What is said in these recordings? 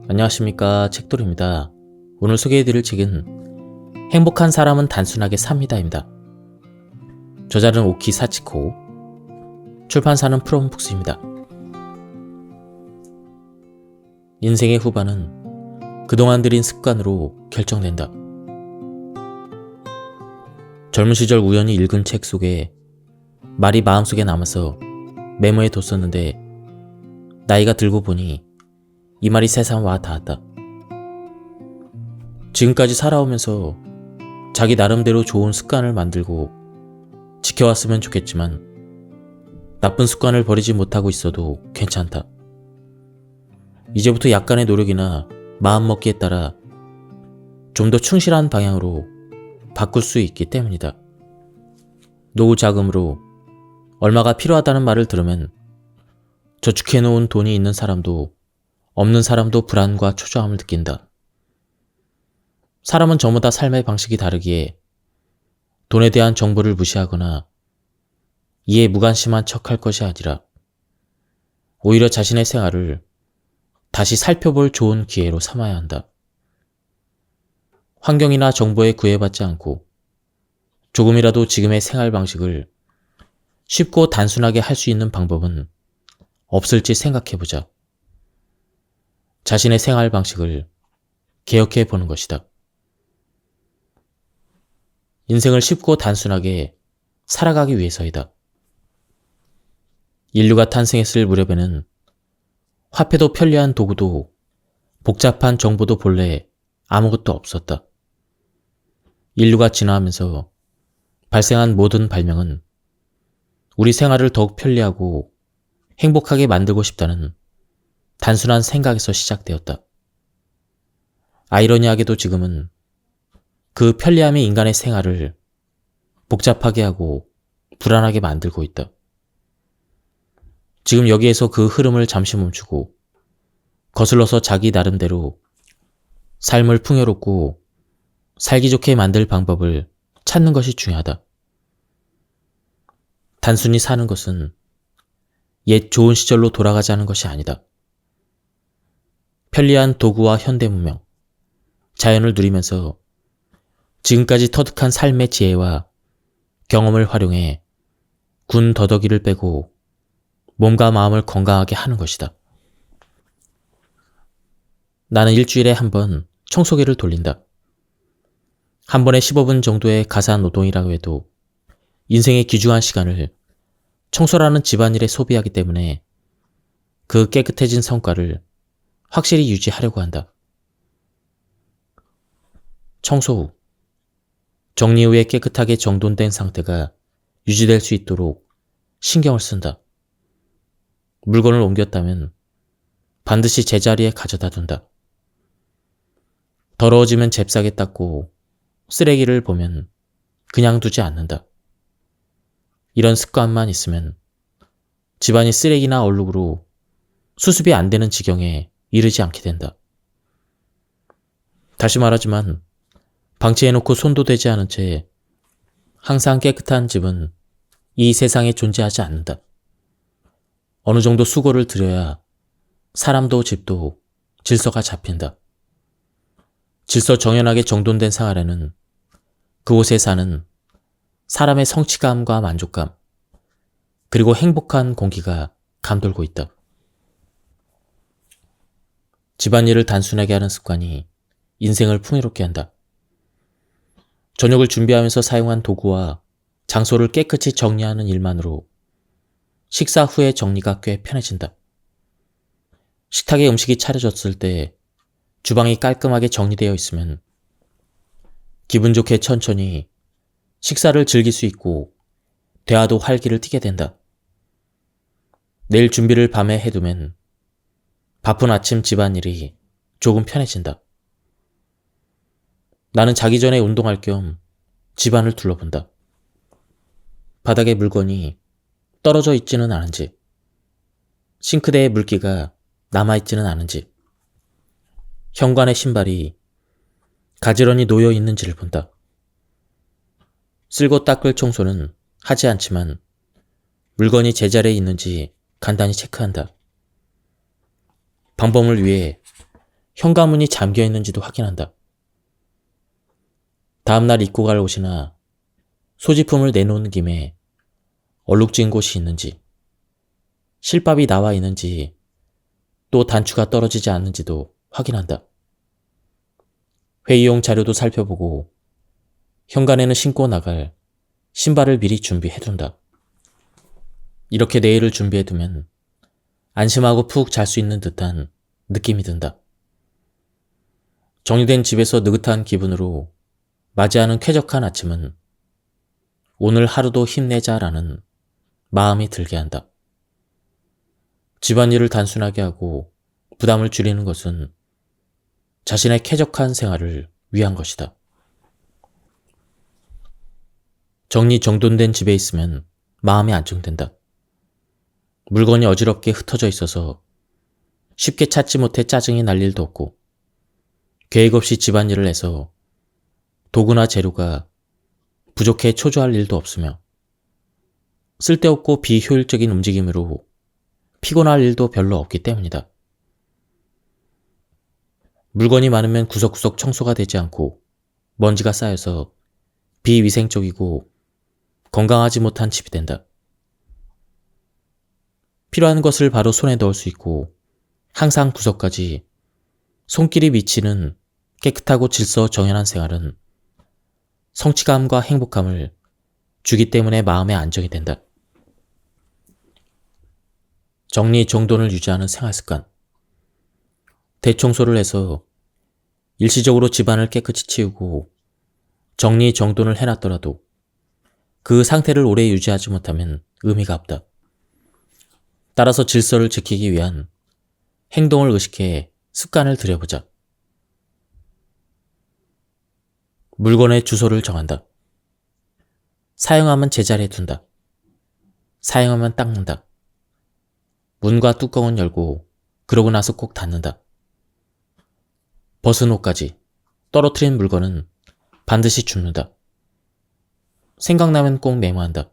안녕하십니까, 책돌입니다. 오늘 소개해드릴 책은 행복한 사람은 단순하게 삽니다입니다. 저자는 오키 사치코, 출판사는 프롬북스입니다. 인생의 후반은 그동안 들인 습관으로 결정된다. 젊은 시절 우연히 읽은 책 속에 말이 마음속에 남아서 메모해 뒀었는데 나이가 들고 보니 이 말이 새삼 와 닿았다. 지금까지 살아오면서 자기 나름대로 좋은 습관을 만들고 지켜왔으면 좋겠지만 나쁜 습관을 버리지 못하고 있어도 괜찮다. 이제부터 약간의 노력이나 마음먹기에 따라 좀 더 충실한 방향으로 바꿀 수 있기 때문이다. 노후 자금으로 얼마가 필요하다는 말을 들으면 저축해놓은 돈이 있는 사람도 없는 사람도 불안과 초조함을 느낀다. 사람은 전부 다 삶의 방식이 다르기에 돈에 대한 정보를 무시하거나 이에 무관심한 척할 것이 아니라 오히려 자신의 생활을 다시 살펴볼 좋은 기회로 삼아야 한다. 환경이나 정보에 구애받지 않고 조금이라도 지금의 생활 방식을 쉽고 단순하게 할 수 있는 방법은 없을지 생각해보자. 자신의 생활 방식을 개혁해 보는 것이다. 인생을 쉽고 단순하게 살아가기 위해서이다. 인류가 탄생했을 무렵에는 화폐도 편리한 도구도 복잡한 정보도 본래 아무것도 없었다. 인류가 진화하면서 발생한 모든 발명은 우리 생활을 더욱 편리하고 행복하게 만들고 싶다는 단순한 생각에서 시작되었다. 아이러니하게도 지금은 그 편리함이 인간의 생활을 복잡하게 하고 불안하게 만들고 있다. 지금 여기에서 그 흐름을 잠시 멈추고 거슬러서 자기 나름대로 삶을 풍요롭고 살기 좋게 만들 방법을 찾는 것이 중요하다. 단순히 사는 것은 옛 좋은 시절로 돌아가자는 것이 아니다. 편리한 도구와 현대문명, 자연을 누리면서 지금까지 터득한 삶의 지혜와 경험을 활용해 군 더더기를 빼고 몸과 마음을 건강하게 하는 것이다. 나는 일주일에 한 번 청소기를 돌린다. 한 번에 15분 정도의 가사 노동이라고 해도 인생의 귀중한 시간을 청소라는 집안일에 소비하기 때문에 그 깨끗해진 성과를 확실히 유지하려고 한다. 청소 후, 정리 후에 깨끗하게 정돈된 상태가 유지될 수 있도록 신경을 쓴다. 물건을 옮겼다면 반드시 제자리에 가져다 둔다. 더러워지면 잽싸게 닦고 쓰레기를 보면 그냥 두지 않는다. 이런 습관만 있으면 집안이 쓰레기나 얼룩으로 수습이 안 되는 지경에 이르지 않게 된다. 다시 말하지만 방치해놓고 손도 대지 않은 채 항상 깨끗한 집은 이 세상에 존재하지 않는다. 어느 정도 수고를 들여야 사람도 집도 질서가 잡힌다. 질서 정연하게 정돈된 생활에는 그곳에 사는 사람의 성취감과 만족감, 그리고 행복한 공기가 감돌고 있다. 집안일을 단순하게 하는 습관이 인생을 풍요롭게 한다. 저녁을 준비하면서 사용한 도구와 장소를 깨끗이 정리하는 일만으로 식사 후의 정리가 꽤 편해진다. 식탁에 음식이 차려졌을 때 주방이 깔끔하게 정리되어 있으면 기분 좋게 천천히 식사를 즐길 수 있고 대화도 활기를 띠게 된다. 내일 준비를 밤에 해두면 바쁜 아침 집안일이 조금 편해진다. 나는 자기 전에 운동할 겸 집안을 둘러본다. 바닥에 물건이 떨어져 있지는 않은지, 싱크대에 물기가 남아있지는 않은지, 현관에 신발이 가지런히 놓여 있는지를 본다. 쓸고 닦을 청소는 하지 않지만 물건이 제자리에 있는지 간단히 체크한다. 방범을 위해 현관문이 잠겨 있는지도 확인한다. 다음날 입고 갈 옷이나 소지품을 내놓는 김에 얼룩진 곳이 있는지, 실밥이 나와 있는지, 또 단추가 떨어지지 않는지도 확인한다. 회의용 자료도 살펴보고 현관에는 신고 나갈 신발을 미리 준비해둔다. 이렇게 내일을 준비해두면 안심하고 푹 잘 수 있는 듯한 느낌이 든다. 정리된 집에서 느긋한 기분으로 맞이하는 쾌적한 아침은 오늘 하루도 힘내자라는 마음이 들게 한다. 집안일을 단순하게 하고 부담을 줄이는 것은 자신의 쾌적한 생활을 위한 것이다. 정리정돈된 집에 있으면 마음이 안정된다. 물건이 어지럽게 흩어져 있어서 쉽게 찾지 못해 짜증이 날 일도 없고, 계획 없이 집안일을 해서 도구나 재료가 부족해 초조할 일도 없으며, 쓸데없고 비효율적인 움직임으로 피곤할 일도 별로 없기 때문이다. 물건이 많으면 구석구석 청소가 되지 않고 먼지가 쌓여서 비위생적이고 건강하지 못한 집이 된다. 필요한 것을 바로 손에 넣을 수 있고 항상 구석까지 손길이 미치는 깨끗하고 질서 정연한 생활은 성취감과 행복감을 주기 때문에 마음의 안정이 된다. 정리정돈을 유지하는 생활습관. 대청소를 해서 일시적으로 집안을 깨끗이 치우고 정리정돈을 해놨더라도 그 상태를 오래 유지하지 못하면 의미가 없다. 따라서 질서를 지키기 위한 행동을 의식해 습관을 들여보자. 물건의 주소를 정한다. 사용하면 제자리에 둔다. 사용하면 닦는다. 문과 뚜껑은 열고 그러고 나서 꼭 닫는다. 벗은 옷까지, 떨어뜨린 물건은 반드시 줍는다. 생각나면 꼭 메모한다.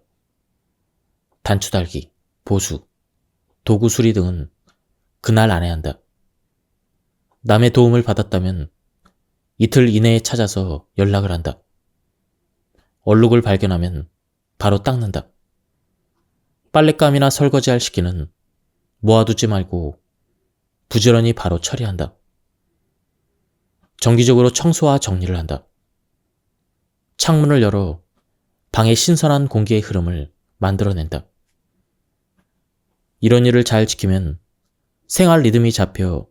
단추 달기, 보수, 도구 수리 등은 그날 안에 한다. 남의 도움을 받았다면 이틀 이내에 찾아서 연락을 한다. 얼룩을 발견하면 바로 닦는다. 빨랫감이나 설거지할 시기는 모아두지 말고 부지런히 바로 처리한다. 정기적으로 청소와 정리를 한다. 창문을 열어 방의 신선한 공기의 흐름을 만들어낸다. 이런 일을 잘 지키면 생활 리듬이 잡혀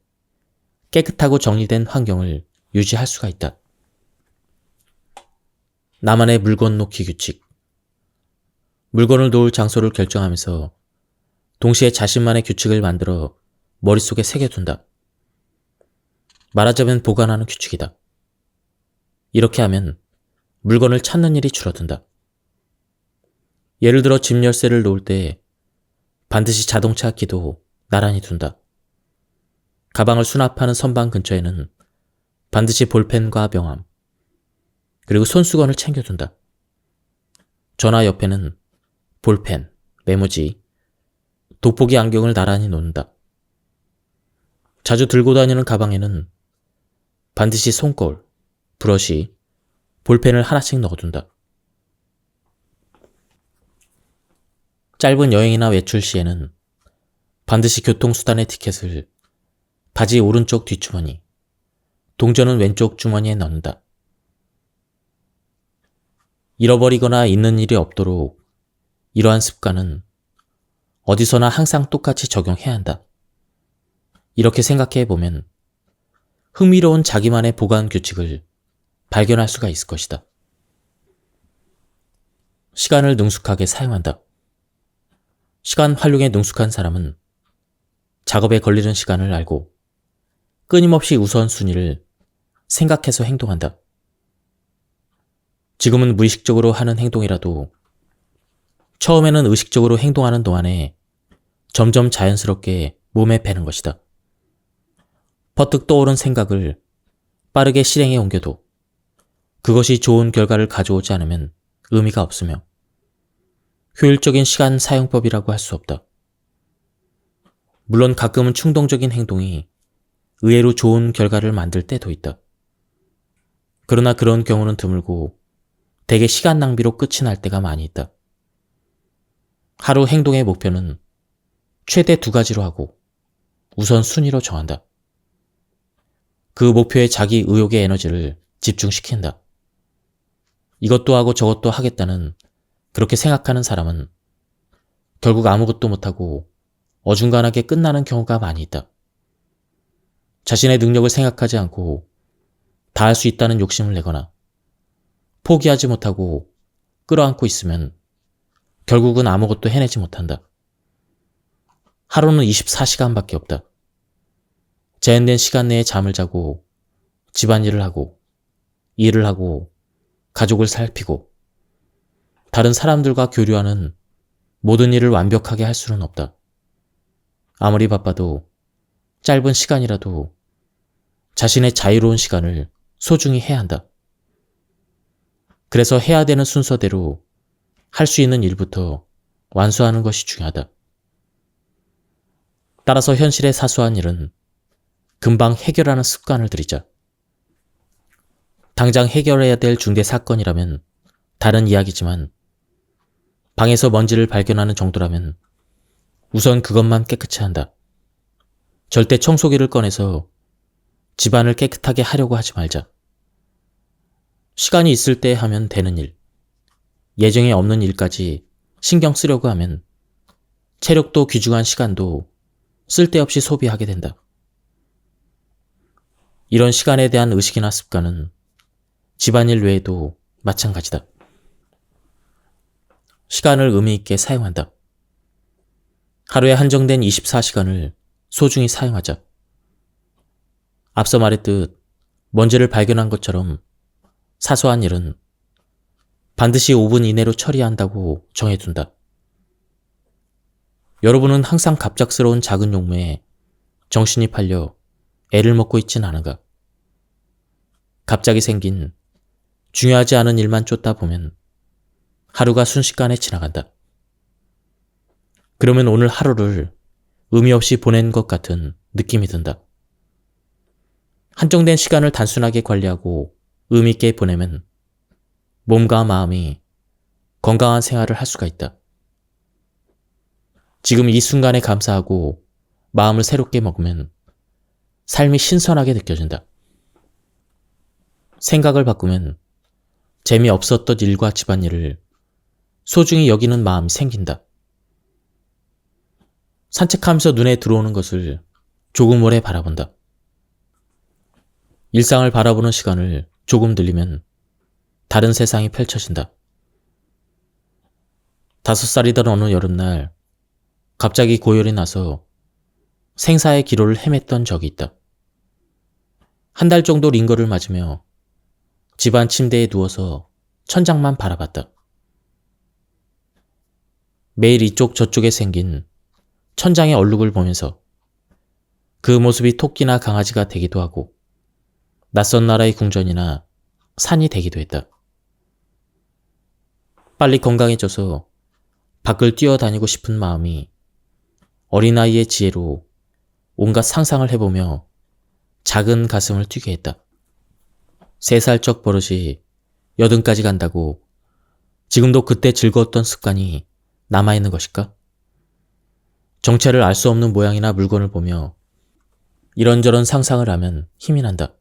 깨끗하고 정리된 환경을 유지할 수가 있다. 나만의 물건 놓기 규칙. 물건을 놓을 장소를 결정하면서 동시에 자신만의 규칙을 만들어 머릿속에 새겨둔다. 말하자면 보관하는 규칙이다. 이렇게 하면 물건을 찾는 일이 줄어든다. 예를 들어 집 열쇠를 놓을 때 반드시 자동차 키도 나란히 둔다. 가방을 수납하는 선반 근처에는 반드시 볼펜과 명함, 그리고 손수건을 챙겨둔다. 전화 옆에는 볼펜, 메모지, 돋보기 안경을 나란히 놓는다. 자주 들고 다니는 가방에는 반드시 손거울, 브러쉬, 볼펜을 하나씩 넣어둔다. 짧은 여행이나 외출 시에는 반드시 교통수단의 티켓을 바지 오른쪽 뒷주머니, 동전은 왼쪽 주머니에 넣는다. 잃어버리거나 잊는 일이 없도록 이러한 습관은 어디서나 항상 똑같이 적용해야 한다. 이렇게 생각해보면 흥미로운 자기만의 보관 규칙을 발견할 수가 있을 것이다. 시간을 능숙하게 사용한다. 시간 활용에 능숙한 사람은 작업에 걸리는 시간을 알고 끊임없이 우선순위를 생각해서 행동한다. 지금은 무의식적으로 하는 행동이라도 처음에는 의식적으로 행동하는 동안에 점점 자연스럽게 몸에 배는 것이다. 퍼뜩 떠오른 생각을 빠르게 실행에 옮겨도 그것이 좋은 결과를 가져오지 않으면 의미가 없으며 효율적인 시간 사용법이라고 할 수 없다. 물론 가끔은 충동적인 행동이 의외로 좋은 결과를 만들 때도 있다. 그러나 그런 경우는 드물고 대개 시간 낭비로 끝이 날 때가 많이 있다. 하루 행동의 목표는 최대 2가지로 하고 우선 순위로 정한다. 그 목표에 자기 의욕의 에너지를 집중시킨다. 이것도 하고 저것도 하겠다는 그렇게 생각하는 사람은 결국 아무것도 못하고 어중간하게 끝나는 경우가 많이 있다. 자신의 능력을 생각하지 않고 다 할 수 있다는 욕심을 내거나 포기하지 못하고 끌어안고 있으면 결국은 아무것도 해내지 못한다. 하루는 24시간밖에 없다. 제한된 시간 내에 잠을 자고 집안일을 하고 일을 하고 가족을 살피고 다른 사람들과 교류하는 모든 일을 완벽하게 할 수는 없다. 아무리 바빠도 짧은 시간이라도 자신의 자유로운 시간을 소중히 해야 한다. 그래서 해야 되는 순서대로 할 수 있는 일부터 완수하는 것이 중요하다. 따라서 현실의 사소한 일은 금방 해결하는 습관을 들이자. 당장 해결해야 될 중대 사건이라면 다른 이야기지만 방에서 먼지를 발견하는 정도라면 우선 그것만 깨끗이 한다. 절대 청소기를 꺼내서 집안을 깨끗하게 하려고 하지 말자. 시간이 있을 때 하면 되는 일, 예정에 없는 일까지 신경 쓰려고 하면 체력도 귀중한 시간도 쓸데없이 소비하게 된다. 이런 시간에 대한 의식이나 습관은 집안일 외에도 마찬가지다. 시간을 의미 있게 사용한다. 하루에 한정된 24시간을 소중히 사용하자. 앞서 말했듯 먼지를 발견한 것처럼 사소한 일은 반드시 5분 이내로 처리한다고 정해둔다. 여러분은 항상 갑작스러운 작은 용무에 정신이 팔려 애를 먹고 있진 않은가? 갑자기 생긴 중요하지 않은 일만 쫓다 보면 하루가 순식간에 지나간다. 그러면 오늘 하루를 의미 없이 보낸 것 같은 느낌이 든다. 한정된 시간을 단순하게 관리하고 의미 있게 보내면 몸과 마음이 건강한 생활을 할 수가 있다. 지금 이 순간에 감사하고 마음을 새롭게 먹으면 삶이 신선하게 느껴진다. 생각을 바꾸면 재미없었던 일과 집안일을 소중히 여기는 마음이 생긴다. 산책하면서 눈에 들어오는 것을 조금 오래 바라본다. 일상을 바라보는 시간을 조금 늘리면 다른 세상이 펼쳐진다. 5살이던 어느 여름날 갑자기 고열이 나서 생사의 기로를 헤맸던 적이 있다. 1달 정도 링거를 맞으며 집안 침대에 누워서 천장만 바라봤다. 매일 이쪽 저쪽에 생긴 천장의 얼룩을 보면서 그 모습이 토끼나 강아지가 되기도 하고 낯선 나라의 궁전이나 산이 되기도 했다. 빨리 건강해져서 밖을 뛰어다니고 싶은 마음이 어린아이의 지혜로 온갖 상상을 해보며 작은 가슴을 뛰게 했다. 3살적 버릇이 80까지 간다고 지금도 그때 즐거웠던 습관이 남아있는 것일까? 정체를 알 수 없는 모양이나 물건을 보며 이런저런 상상을 하면 힘이 난다.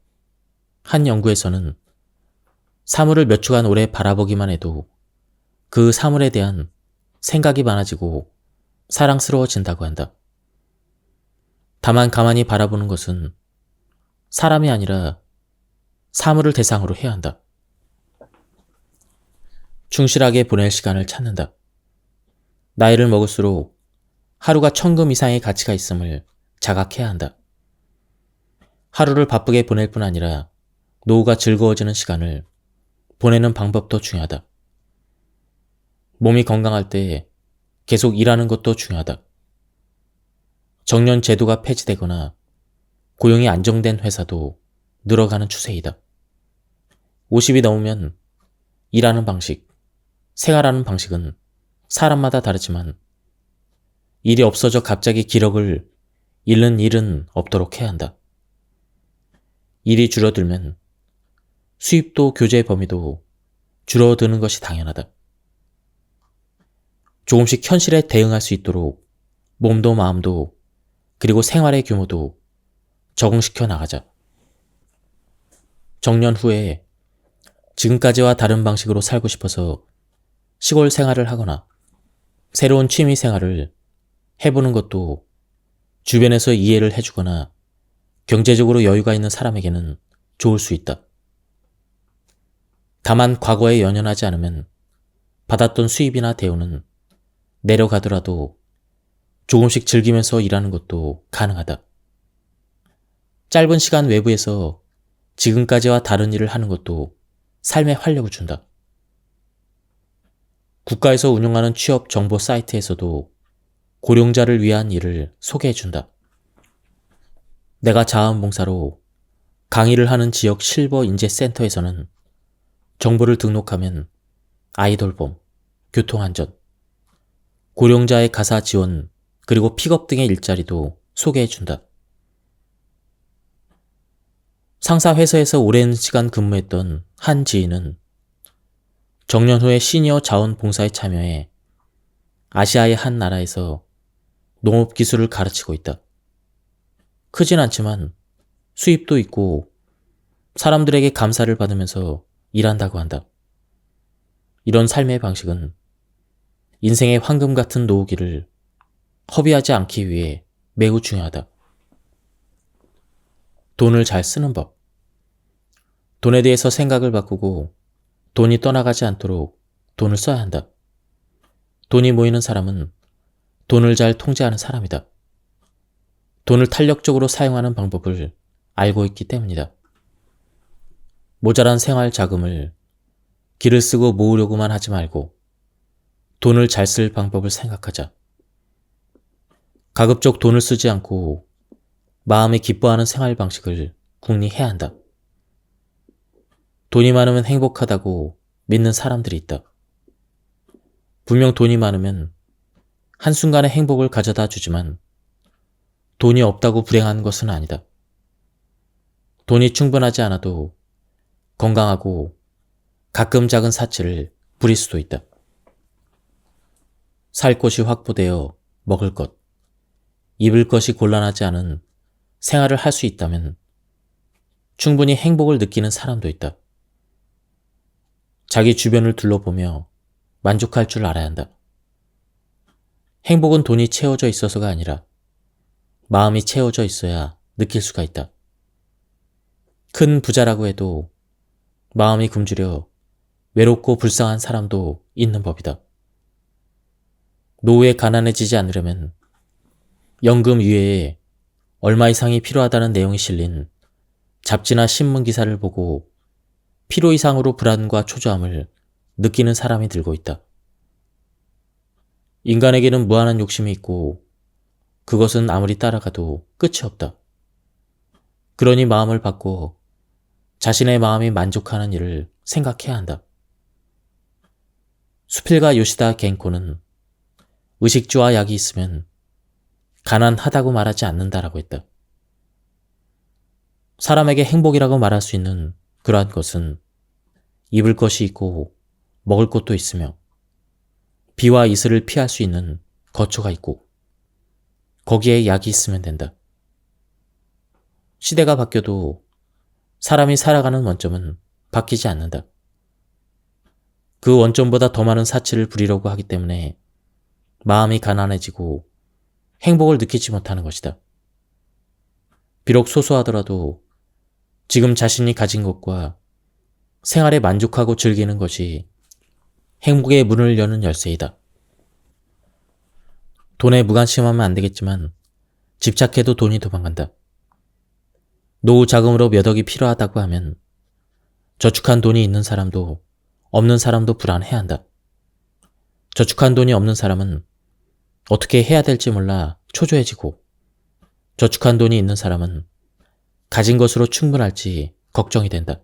한 연구에서는 사물을 몇 주간 오래 바라보기만 해도 그 사물에 대한 생각이 많아지고 사랑스러워진다고 한다. 다만 가만히 바라보는 것은 사람이 아니라 사물을 대상으로 해야 한다. 충실하게 보낼 시간을 찾는다. 나이를 먹을수록 하루가 천금 이상의 가치가 있음을 자각해야 한다. 하루를 바쁘게 보낼 뿐 아니라 노후가 즐거워지는 시간을 보내는 방법도 중요하다. 몸이 건강할 때 계속 일하는 것도 중요하다. 정년 제도가 폐지되거나 고용이 안정된 회사도 늘어가는 추세이다. 50이 넘으면 일하는 방식, 생활하는 방식은 사람마다 다르지만 일이 없어져 갑자기 기력을 잃는 일은 없도록 해야 한다. 일이 줄어들면 수입도 교제 범위도 줄어드는 것이 당연하다. 조금씩 현실에 대응할 수 있도록 몸도 마음도 그리고 생활의 규모도 적응시켜 나가자. 정년 후에 지금까지와 다른 방식으로 살고 싶어서 시골 생활을 하거나 새로운 취미 생활을 해보는 것도 주변에서 이해를 해주거나 경제적으로 여유가 있는 사람에게는 좋을 수 있다. 다만 과거에 연연하지 않으면 받았던 수입이나 대우는 내려가더라도 조금씩 즐기면서 일하는 것도 가능하다. 짧은 시간 외부에서 지금까지와 다른 일을 하는 것도 삶에 활력을 준다. 국가에서 운영하는 취업 정보 사이트에서도 고령자를 위한 일을 소개해준다. 내가 자원봉사로 강의를 하는 지역 실버 인재센터에서는 정보를 등록하면 아이돌봄, 교통안전, 고령자의 가사 지원, 그리고 픽업 등의 일자리도 소개해준다. 상사 회사에서 오랜 시간 근무했던 한 지인은 정년 후에 시니어 자원봉사에 참여해 아시아의 한 나라에서 농업 기술을 가르치고 있다. 크진 않지만 수입도 있고 사람들에게 감사를 받으면서 일한다고 한다. 이런 삶의 방식은 인생의 황금 같은 노후기를 허비하지 않기 위해 매우 중요하다. 돈을 잘 쓰는 법. 돈에 대해서 생각을 바꾸고 돈이 떠나가지 않도록 돈을 써야 한다. 돈이 모이는 사람은 돈을 잘 통제하는 사람이다. 돈을 탄력적으로 사용하는 방법을 알고 있기 때문이다. 모자란 생활 자금을 길을 쓰고 모으려고만 하지 말고 돈을 잘 쓸 방법을 생각하자. 가급적 돈을 쓰지 않고 마음이 기뻐하는 생활 방식을 궁리해야 한다. 돈이 많으면 행복하다고 믿는 사람들이 있다. 분명 돈이 많으면 한순간의 행복을 가져다 주지만 돈이 없다고 불행한 것은 아니다. 돈이 충분하지 않아도 건강하고 가끔 작은 사치를 부릴 수도 있다. 살 곳이 확보되어 먹을 것, 입을 것이 곤란하지 않은 생활을 할 수 있다면 충분히 행복을 느끼는 사람도 있다. 자기 주변을 둘러보며 만족할 줄 알아야 한다. 행복은 돈이 채워져 있어서가 아니라 마음이 채워져 있어야 느낄 수가 있다. 큰 부자라고 해도 마음이 굶주려 외롭고 불쌍한 사람도 있는 법이다. 노후에 가난해지지 않으려면 연금 이외에 얼마 이상이 필요하다는 내용이 실린 잡지나 신문 기사를 보고 필요 이상으로 불안과 초조함을 느끼는 사람이 늘고 있다. 인간에게는 무한한 욕심이 있고 그것은 아무리 따라가도 끝이 없다. 그러니 마음을 바꿔 자신의 마음이 만족하는 일을 생각해야 한다. 수필가 요시다 겐코는 의식주와 약이 있으면 가난하다고 말하지 않는다라고 했다. 사람에게 행복이라고 말할 수 있는 그러한 것은 입을 것이 있고 먹을 것도 있으며 비와 이슬을 피할 수 있는 거처가 있고 거기에 약이 있으면 된다. 시대가 바뀌어도 사람이 살아가는 원점은 바뀌지 않는다. 그 원점보다 더 많은 사치를 부리려고 하기 때문에 마음이 가난해지고 행복을 느끼지 못하는 것이다. 비록 소소하더라도 지금 자신이 가진 것과 생활에 만족하고 즐기는 것이 행복의 문을 여는 열쇠이다. 돈에 무관심하면 안 되겠지만 집착해도 돈이 도망간다. 노후 자금으로 몇 억이 필요하다고 하면 저축한 돈이 있는 사람도 없는 사람도 불안해야 한다. 저축한 돈이 없는 사람은 어떻게 해야 될지 몰라 초조해지고 저축한 돈이 있는 사람은 가진 것으로 충분할지 걱정이 된다.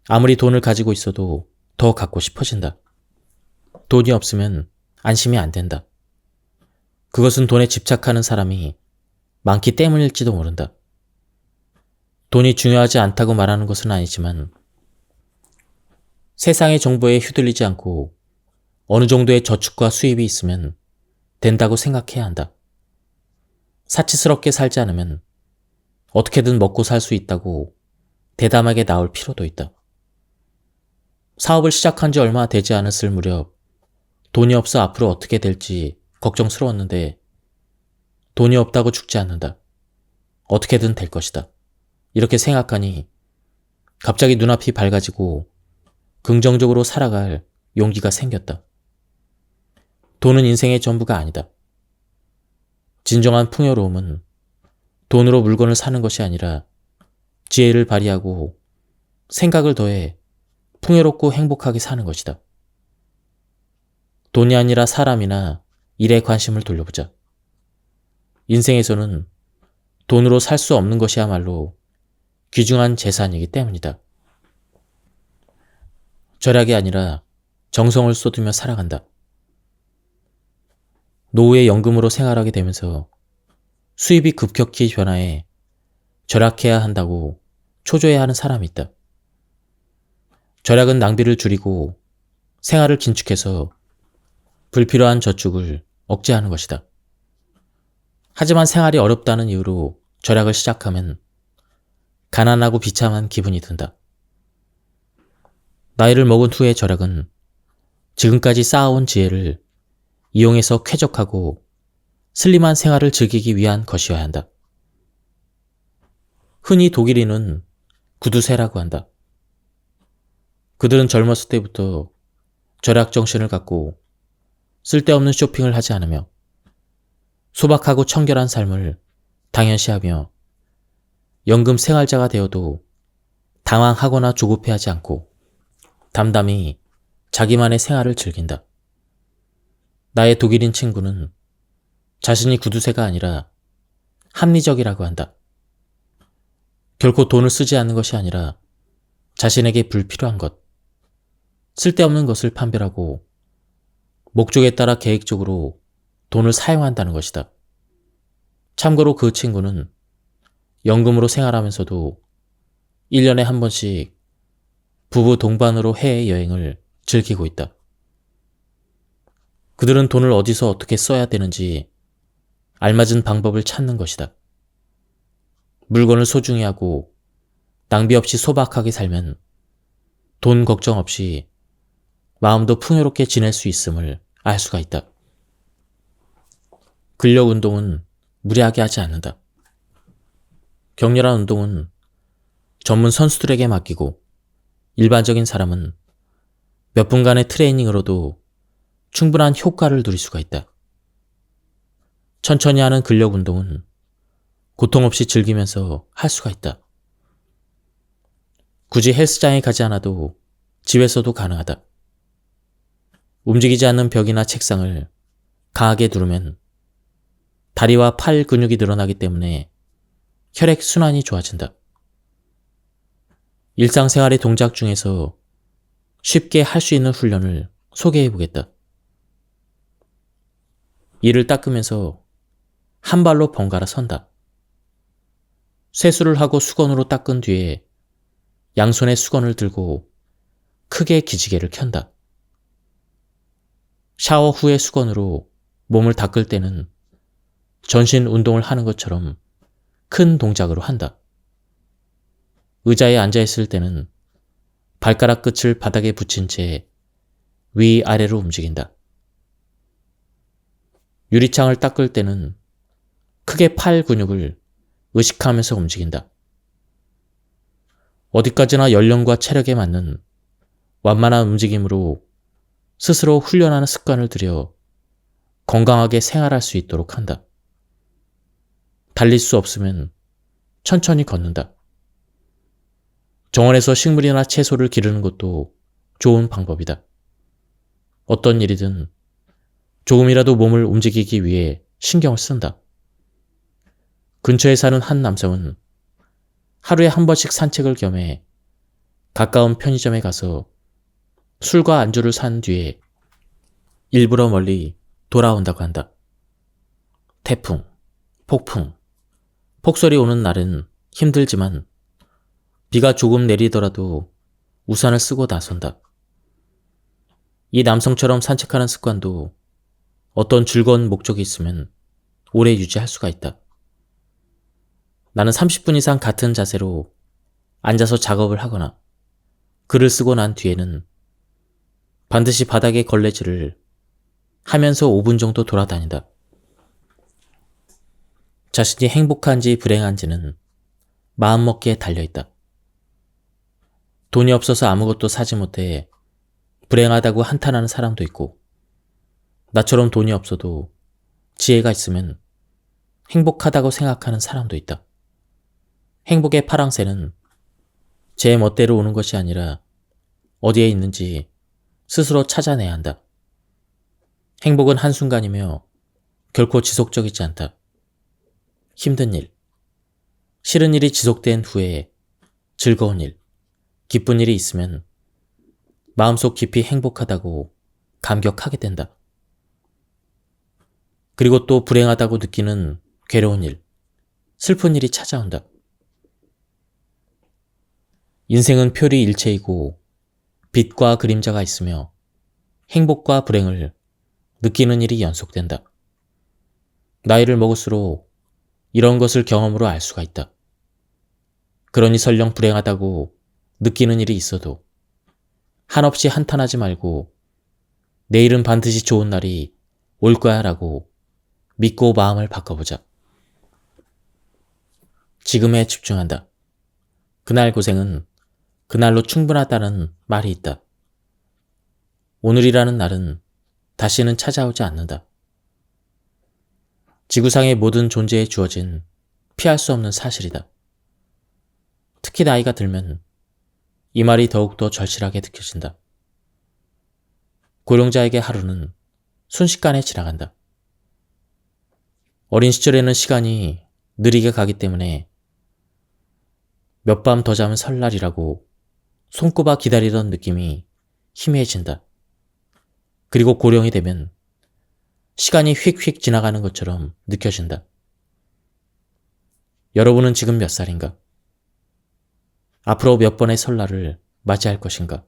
아무리 돈을 가지고 있어도 더 갖고 싶어진다. 돈이 없으면 안심이 안 된다. 그것은 돈에 집착하는 사람이 많기 때문일지도 모른다. 돈이 중요하지 않다고 말하는 것은 아니지만 세상의 정보에 휘둘리지 않고 어느 정도의 저축과 수입이 있으면 된다고 생각해야 한다. 사치스럽게 살지 않으면 어떻게든 먹고 살 수 있다고 대담하게 나올 필요도 있다. 사업을 시작한 지 얼마 되지 않았을 무렵 돈이 없어 앞으로 어떻게 될지 걱정스러웠는데 돈이 없다고 죽지 않는다. 어떻게든 될 것이다. 이렇게 생각하니 갑자기 눈앞이 밝아지고 긍정적으로 살아갈 용기가 생겼다. 돈은 인생의 전부가 아니다. 진정한 풍요로움은 돈으로 물건을 사는 것이 아니라 지혜를 발휘하고 생각을 더해 풍요롭고 행복하게 사는 것이다. 돈이 아니라 사람이나 일에 관심을 돌려보자. 인생에서는 돈으로 살 수 없는 것이야말로 귀중한 재산이기 때문이다. 절약이 아니라 정성을 쏟으며 살아간다. 노후에 연금으로 생활하게 되면서 수입이 급격히 변화해 절약해야 한다고 초조해야 하는 사람이 있다. 절약은 낭비를 줄이고 생활을 긴축해서 불필요한 저축을 억제하는 것이다. 하지만 생활이 어렵다는 이유로 절약을 시작하면 가난하고 비참한 기분이 든다. 나이를 먹은 후의 절약은 지금까지 쌓아온 지혜를 이용해서 쾌적하고 슬림한 생활을 즐기기 위한 것이어야 한다. 흔히 독일인은 구두쇠라고 한다. 그들은 젊었을 때부터 절약 정신을 갖고 쓸데없는 쇼핑을 하지 않으며 소박하고 청결한 삶을 당연시하며 연금 생활자가 되어도 당황하거나 조급해하지 않고 담담히 자기만의 생활을 즐긴다. 나의 독일인 친구는 자신이 구두쇠가 아니라 합리적이라고 한다. 결코 돈을 쓰지 않는 것이 아니라 자신에게 불필요한 것, 쓸데없는 것을 판별하고 목적에 따라 계획적으로 돈을 사용한다는 것이다. 참고로 그 친구는 연금으로 생활하면서도 1년에 한 번씩 부부 동반으로 해외 여행을 즐기고 있다. 그들은 돈을 어디서 어떻게 써야 되는지 알맞은 방법을 찾는 것이다. 물건을 소중히 하고 낭비 없이 소박하게 살면 돈 걱정 없이 마음도 풍요롭게 지낼 수 있음을 알 수가 있다. 근력 운동은 무리하게 하지 않는다. 격렬한 운동은 전문 선수들에게 맡기고 일반적인 사람은 몇 분간의 트레이닝으로도 충분한 효과를 누릴 수가 있다. 천천히 하는 근력 운동은 고통 없이 즐기면서 할 수가 있다. 굳이 헬스장에 가지 않아도 집에서도 가능하다. 움직이지 않는 벽이나 책상을 강하게 누르면 다리와 팔 근육이 늘어나기 때문에 혈액 순환이 좋아진다. 일상생활의 동작 중에서 쉽게 할 수 있는 훈련을 소개해 보겠다. 이를 닦으면서 한 발로 번갈아 선다. 세수를 하고 수건으로 닦은 뒤에 양손에 수건을 들고 크게 기지개를 켠다. 샤워 후의 수건으로 몸을 닦을 때는 전신 운동을 하는 것처럼 큰 동작으로 한다. 의자에 앉아있을 때는 발가락 끝을 바닥에 붙인 채 위아래로 움직인다. 유리창을 닦을 때는 크게 팔 근육을 의식하면서 움직인다. 어디까지나 연령과 체력에 맞는 완만한 움직임으로 스스로 훈련하는 습관을 들여 건강하게 생활할 수 있도록 한다. 달릴 수 없으면 천천히 걷는다. 정원에서 식물이나 채소를 기르는 것도 좋은 방법이다. 어떤 일이든 조금이라도 몸을 움직이기 위해 신경을 쓴다. 근처에 사는 한 남성은 하루에 한 번씩 산책을 겸해 가까운 편의점에 가서 술과 안주를 산 뒤에 일부러 멀리 돌아온다고 한다. 태풍, 폭풍, 폭설이 오는 날은 힘들지만 비가 조금 내리더라도 우산을 쓰고 나선다. 이 남성처럼 산책하는 습관도 어떤 즐거운 목적이 있으면 오래 유지할 수가 있다. 나는 30분 이상 같은 자세로 앉아서 작업을 하거나 글을 쓰고 난 뒤에는 반드시 바닥에 걸레질을 하면서 5분 정도 돌아다닌다. 자신이 행복한지 불행한지는 마음먹기에 달려있다. 돈이 없어서 아무것도 사지 못해 불행하다고 한탄하는 사람도 있고, 나처럼 돈이 없어도 지혜가 있으면 행복하다고 생각하는 사람도 있다. 행복의 파랑새는 제 멋대로 오는 것이 아니라 어디에 있는지 스스로 찾아내야 한다. 행복은 한순간이며 결코 지속적이지 않다. 힘든 일, 싫은 일이 지속된 후에 즐거운 일, 기쁜 일이 있으면 마음속 깊이 행복하다고 감격하게 된다. 그리고 또 불행하다고 느끼는 괴로운 일, 슬픈 일이 찾아온다. 인생은 표리일체이고 빛과 그림자가 있으며 행복과 불행을 느끼는 일이 연속된다. 나이를 먹을수록 이런 것을 경험으로 알 수가 있다. 그러니 설령 불행하다고 느끼는 일이 있어도 한없이 한탄하지 말고 내일은 반드시 좋은 날이 올 거야 라고 믿고 마음을 바꿔보자. 지금에 집중한다. 그날 고생은 그날로 충분하다는 말이 있다. 오늘이라는 날은 다시는 찾아오지 않는다. 지구상의 모든 존재에 주어진 피할 수 없는 사실이다. 특히 나이가 들면 이 말이 더욱더 절실하게 느껴진다. 고령자에게 하루는 순식간에 지나간다. 어린 시절에는 시간이 느리게 가기 때문에 몇 밤 더 자면 설날이라고 손꼽아 기다리던 느낌이 희미해진다. 그리고 고령이 되면 시간이 휙휙 지나가는 것처럼 느껴진다. 여러분은 지금 몇 살인가? 앞으로 몇 번의 설날을 맞이할 것인가?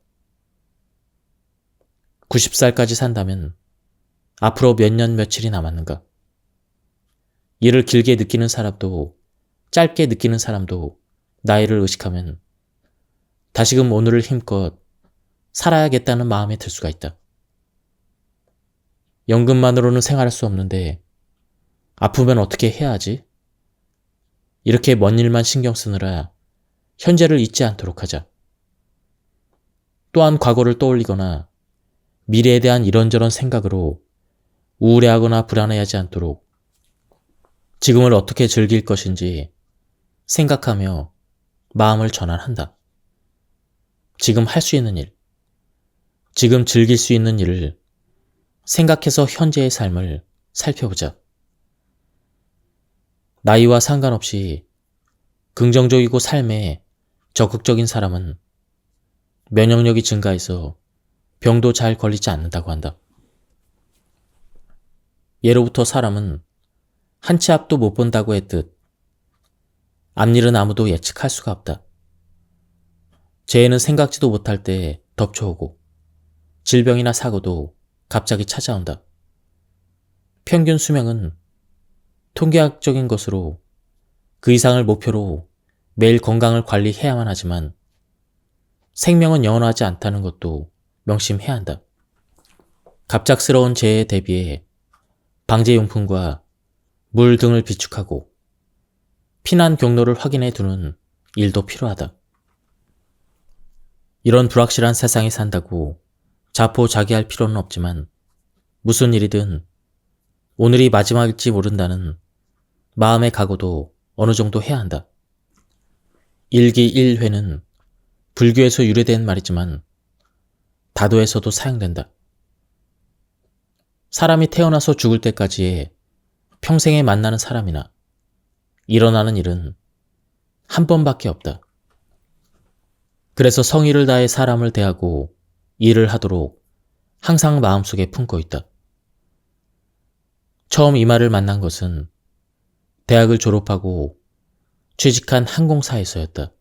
90살까지 산다면 앞으로 몇 년 며칠이 남았는가? 이를 길게 느끼는 사람도 짧게 느끼는 사람도 나이를 의식하면 다시금 오늘을 힘껏 살아야겠다는 마음이 들 수가 있다. 연금만으로는 생활할 수 없는데 아프면 어떻게 해야 하지? 이렇게 먼 일만 신경 쓰느라 현재를 잊지 않도록 하자. 또한 과거를 떠올리거나 미래에 대한 이런저런 생각으로 우울해하거나 불안해하지 않도록 지금을 어떻게 즐길 것인지 생각하며 마음을 전환한다. 지금 할 수 있는 일, 지금 즐길 수 있는 일을 생각해서 현재의 삶을 살펴보자. 나이와 상관없이 긍정적이고 삶에 적극적인 사람은 면역력이 증가해서 병도 잘 걸리지 않는다고 한다. 예로부터 사람은 한 치 앞도 못 본다고 했듯 앞일은 아무도 예측할 수가 없다. 재해는 생각지도 못할 때 덮쳐오고 질병이나 사고도 갑자기 찾아온다. 평균 수명은 통계학적인 것으로 그 이상을 목표로 매일 건강을 관리해야만 하지만 생명은 영원하지 않다는 것도 명심해야 한다. 갑작스러운 재해에 대비해 방제용품과 물 등을 비축하고 피난 경로를 확인해 두는 일도 필요하다. 이런 불확실한 세상에 산다고 자포자기할 필요는 없지만 무슨 일이든 오늘이 마지막일지 모른다는 마음의 각오도 어느 정도 해야 한다. 일기일회는 불교에서 유래된 말이지만 다도에서도 사용된다. 사람이 태어나서 죽을 때까지의 평생에 만나는 사람이나 일어나는 일은 한 번밖에 없다. 그래서 성의를 다해 사람을 대하고 일을 하도록 항상 마음속에 품고 있다. 처음 이 말을 만난 것은 대학을 졸업하고 취직한 항공사에서였다.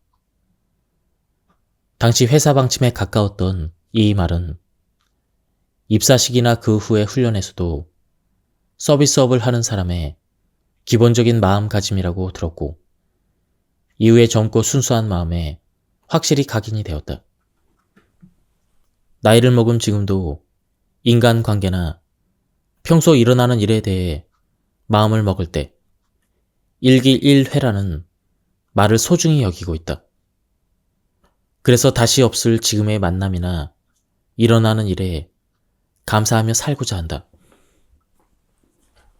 당시 회사 방침에 가까웠던 이 말은 입사식이나 그 후의 훈련에서도 서비스업을 하는 사람의 기본적인 마음가짐이라고 들었고 이후에 젊고 순수한 마음에 확실히 각인이 되었다. 나이를 먹은 지금도 인간관계나 평소 일어나는 일에 대해 마음을 먹을 때 일기일회라는 말을 소중히 여기고 있다. 그래서 다시 없을 지금의 만남이나 일어나는 일에 감사하며 살고자 한다.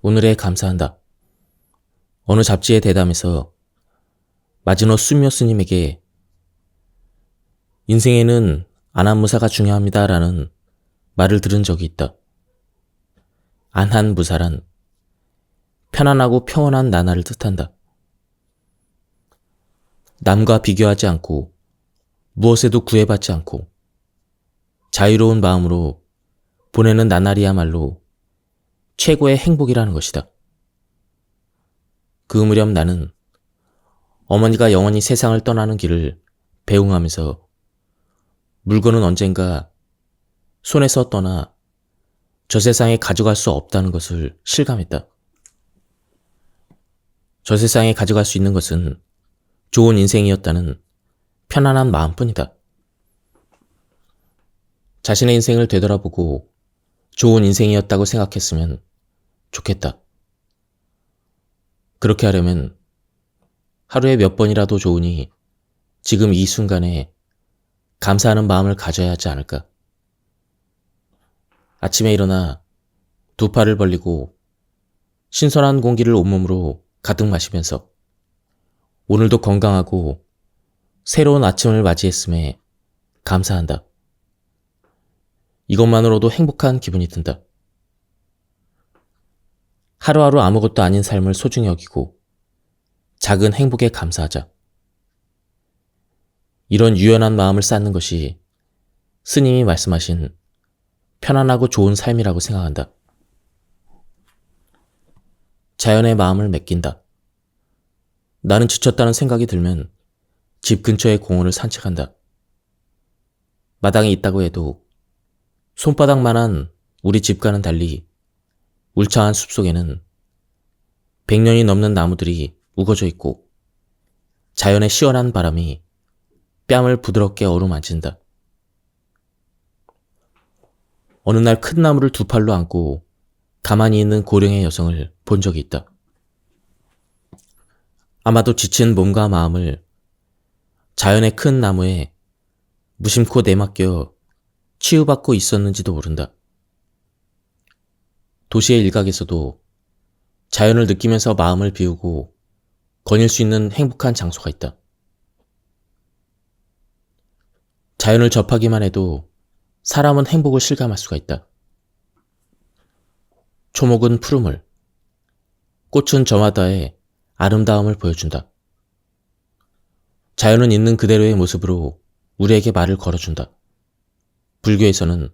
오늘에 감사한다. 어느 잡지의 대담에서 마지노 수묘 스님에게 인생에는 안한무사가 중요합니다라는 말을 들은 적이 있다. 안한무사란 편안하고 평온한 나날을 뜻한다. 남과 비교하지 않고 무엇에도 구애받지 않고 자유로운 마음으로 보내는 나날이야말로 최고의 행복이라는 것이다. 그 무렵 나는 어머니가 영원히 세상을 떠나는 길을 배웅하면서 물건은 언젠가 손에서 떠나 저 세상에 가져갈 수 없다는 것을 실감했다. 저 세상에 가져갈 수 있는 것은 좋은 인생이었다는 편안한 마음뿐이다. 자신의 인생을 되돌아보고 좋은 인생이었다고 생각했으면 좋겠다. 그렇게 하려면 하루에 몇 번이라도 좋으니 지금 이 순간에 감사하는 마음을 가져야 하지 않을까. 아침에 일어나 두 팔을 벌리고 신선한 공기를 온몸으로 가득 마시면서 오늘도 건강하고 새로운 아침을 맞이했음에 감사한다. 이것만으로도 행복한 기분이 든다. 하루하루 아무것도 아닌 삶을 소중히 여기고 작은 행복에 감사하자. 이런 유연한 마음을 쌓는 것이 스님이 말씀하신 편안하고 좋은 삶이라고 생각한다. 자연의 마음을 맡긴다. 나는 지쳤다는 생각이 들면 집 근처의 공원을 산책한다. 마당이 있다고 해도 손바닥만한 우리 집과는 달리 울창한 숲속에는 100년이 넘는 나무들이 우거져 있고 자연의 시원한 바람이 뺨을 부드럽게 어루만진다. 어느 날 큰 나무를 두 팔로 안고 가만히 있는 고령의 여성을 본 적이 있다. 아마도 지친 몸과 마음을 자연의 큰 나무에 무심코 내맡겨 치유받고 있었는지도 모른다. 도시의 일각에서도 자연을 느끼면서 마음을 비우고 거닐 수 있는 행복한 장소가 있다. 자연을 접하기만 해도 사람은 행복을 실감할 수가 있다. 초목은 푸름을, 꽃은 저마다의 아름다움을 보여준다. 자연은 있는 그대로의 모습으로 우리에게 말을 걸어준다. 불교에서는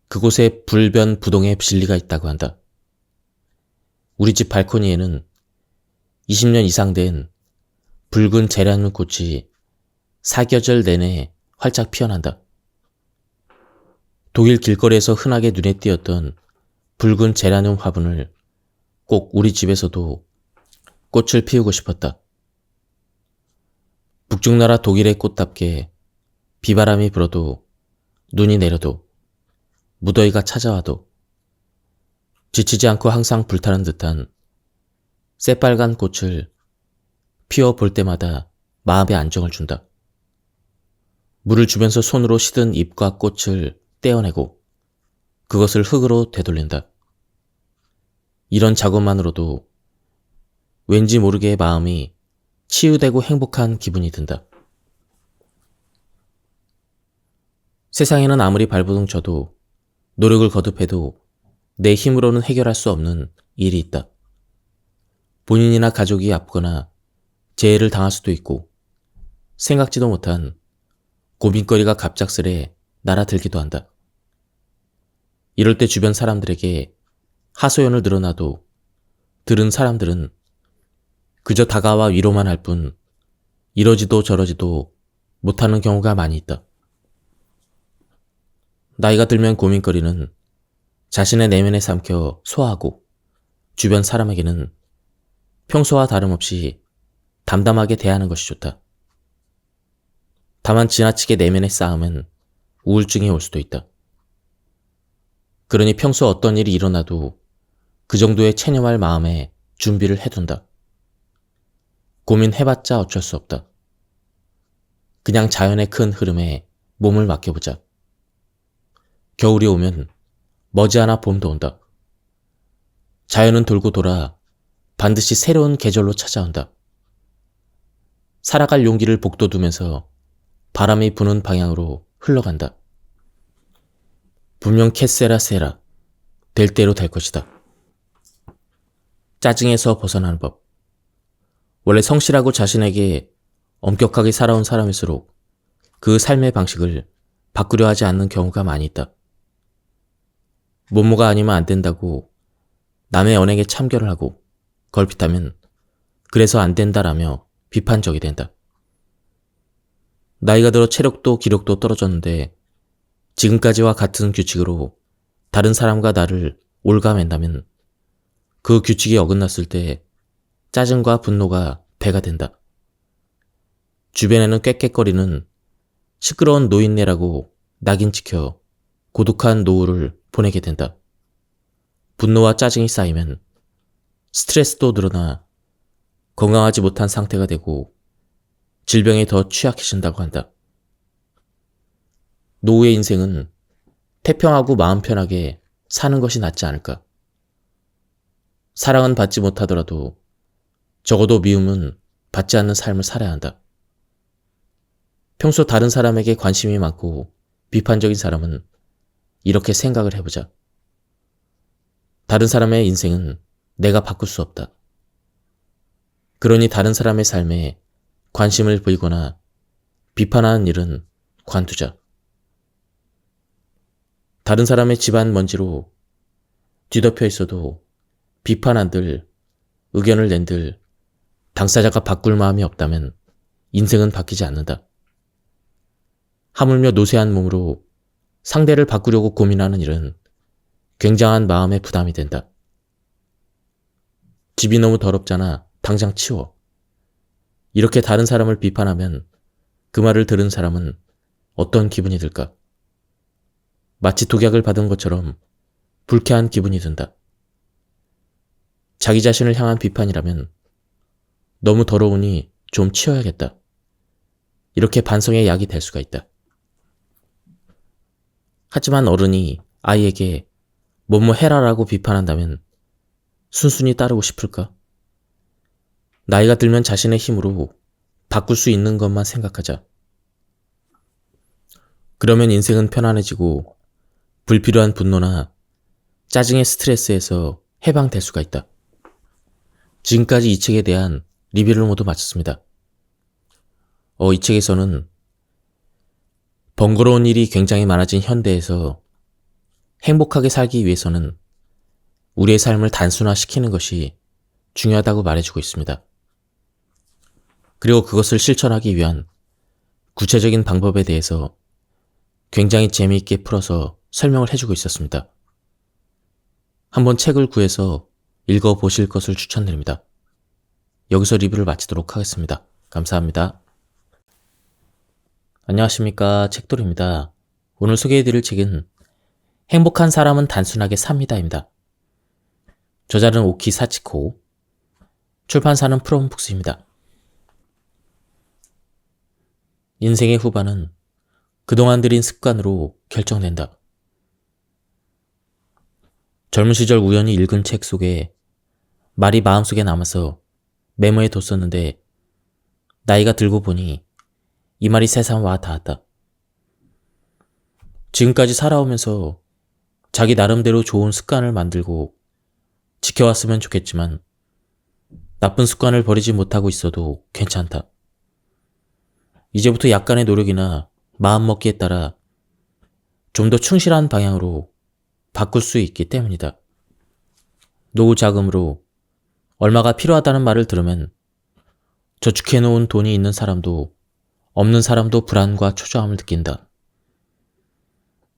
그곳에 불변부동의 진리가 있다고 한다. 우리 집 발코니에는 20년 이상 된 붉은 제라늄 꽃이 사계절 내내 활짝 피어난다. 독일 길거리에서 흔하게 눈에 띄었던 붉은 제라늄 화분을 꼭 우리 집에서도 꽃을 피우고 싶었다. 북중나라 독일의 꽃답게 비바람이 불어도 눈이 내려도 무더위가 찾아와도 지치지 않고 항상 불타는 듯한 새빨간 꽃을 피워볼 때마다 마음에 안정을 준다. 물을 주면서 손으로 시든 잎과 꽃을 떼어내고 그것을 흙으로 되돌린다. 이런 작업만으로도 왠지 모르게 마음이 치유되고 행복한 기분이 든다. 세상에는 아무리 발버둥 쳐도 노력을 거듭해도 내 힘으로는 해결할 수 없는 일이 있다. 본인이나 가족이 아프거나 재해를 당할 수도 있고 생각지도 못한 고민거리가 갑작스레 날아들기도 한다. 이럴 때 주변 사람들에게 하소연을 늘어놔도 들은 사람들은 그저 다가와 위로만 할 뿐 이러지도 저러지도 못하는 경우가 많이 있다. 나이가 들면 고민거리는 자신의 내면에 삼켜 소화하고 주변 사람에게는 평소와 다름없이 담담하게 대하는 것이 좋다. 다만 지나치게 내면에 쌓으면 우울증이 올 수도 있다. 그러니 평소 어떤 일이 일어나도 그 정도의 체념할 마음에 준비를 해둔다. 고민해봤자 어쩔 수 없다. 그냥 자연의 큰 흐름에 몸을 맡겨보자. 겨울이 오면 머지않아 봄도 온다. 자연은 돌고 돌아 반드시 새로운 계절로 찾아온다. 살아갈 용기를 복돋우면서 바람이 부는 방향으로 흘러간다. 분명 캐세라 세라, 될 대로 될 것이다. 짜증에서 벗어나는 법. 원래 성실하고 자신에게 엄격하게 살아온 사람일수록 그 삶의 방식을 바꾸려 하지 않는 경우가 많이 있다. 모모가 아니면 안 된다고 남의 언행에 참견을 하고 걸핏하면 그래서 안 된다라며 비판적이 된다. 나이가 들어 체력도 기력도 떨어졌는데 지금까지와 같은 규칙으로 다른 사람과 나를 올가맨다면 그 규칙이 어긋났을 때 짜증과 분노가 배가 된다. 주변에는 꽥꽥거리는 시끄러운 노인네라고 낙인 찍혀 고독한 노후를 보내게 된다. 분노와 짜증이 쌓이면 스트레스도 늘어나 건강하지 못한 상태가 되고 질병에 더 취약해진다고 한다. 노후의 인생은 태평하고 마음 편하게 사는 것이 낫지 않을까. 사랑은 받지 못하더라도 적어도 미움은 받지 않는 삶을 살아야 한다. 평소 다른 사람에게 관심이 많고 비판적인 사람은 이렇게 생각을 해보자. 다른 사람의 인생은 내가 바꿀 수 없다. 그러니 다른 사람의 삶에 관심을 보이거나 비판하는 일은 관두자. 다른 사람의 집안 먼지로 뒤덮여 있어도 비판한들, 의견을 낸들 당사자가 바꿀 마음이 없다면 인생은 바뀌지 않는다. 하물며 노쇠한 몸으로 상대를 바꾸려고 고민하는 일은 굉장한 마음의 부담이 된다. 집이 너무 더럽잖아. 당장 치워. 이렇게 다른 사람을 비판하면 그 말을 들은 사람은 어떤 기분이 들까? 마치 독약을 받은 것처럼 불쾌한 기분이 든다. 자기 자신을 향한 비판이라면 너무 더러우니 좀 치워야겠다. 이렇게 반성의 약이 될 수가 있다. 하지만 어른이 아이에게 뭐뭐 해라라고 비판한다면 순순히 따르고 싶을까? 나이가 들면 자신의 힘으로 바꿀 수 있는 것만 생각하자. 그러면 인생은 편안해지고 불필요한 분노나 짜증의 스트레스에서 해방될 수가 있다. 지금까지 이 책에 대한 리뷰를 모두 마쳤습니다. 이 책에서는 번거로운 일이 굉장히 많아진 현대에서 행복하게 살기 위해서는 우리의 삶을 단순화시키는 것이 중요하다고 말해주고 있습니다. 그리고 그것을 실천하기 위한 구체적인 방법에 대해서 굉장히 재미있게 풀어서 설명을 해주고 있었습니다. 한번 책을 구해서 읽어보실 것을 추천드립니다. 여기서 리뷰를 마치도록 하겠습니다. 감사합니다. 안녕하십니까, 책돌이입니다. 오늘 소개해드릴 책은 행복한 사람은 단순하게 삽니다입니다. 저자는 오키 사치코, 출판사는 프롬북스입니다. 인생의 후반은 그동안 들인 습관으로 결정된다. 젊은 시절 우연히 읽은 책 속에 말이 마음속에 남아서 메모해 뒀었는데 나이가 들고 보니 이 말이 세상 와 닿았다. 지금까지 살아오면서 자기 나름대로 좋은 습관을 만들고 지켜왔으면 좋겠지만 나쁜 습관을 버리지 못하고 있어도 괜찮다. 이제부터 약간의 노력이나 마음먹기에 따라 좀 더 충실한 방향으로 바꿀 수 있기 때문이다. 노후 자금으로 얼마가 필요하다는 말을 들으면 저축해놓은 돈이 있는 사람도 없는 사람도 불안과 초조함을 느낀다.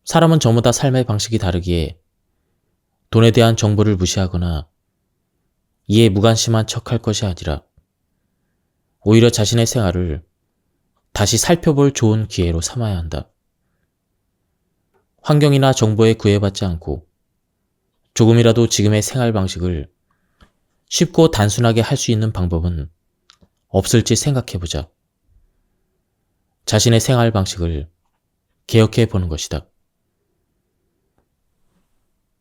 사람은 저마다 삶의 방식이 다르기에 돈에 대한 정보를 무시하거나 이에 무관심한 척할 것이 아니라 오히려 자신의 생활을 다시 살펴볼 좋은 기회로 삼아야 한다. 환경이나 정보에 구애받지 않고 조금이라도 지금의 생활 방식을 쉽고 단순하게 할 수 있는 방법은 없을지 생각해보자. 자신의 생활 방식을 개혁해 보는 것이다.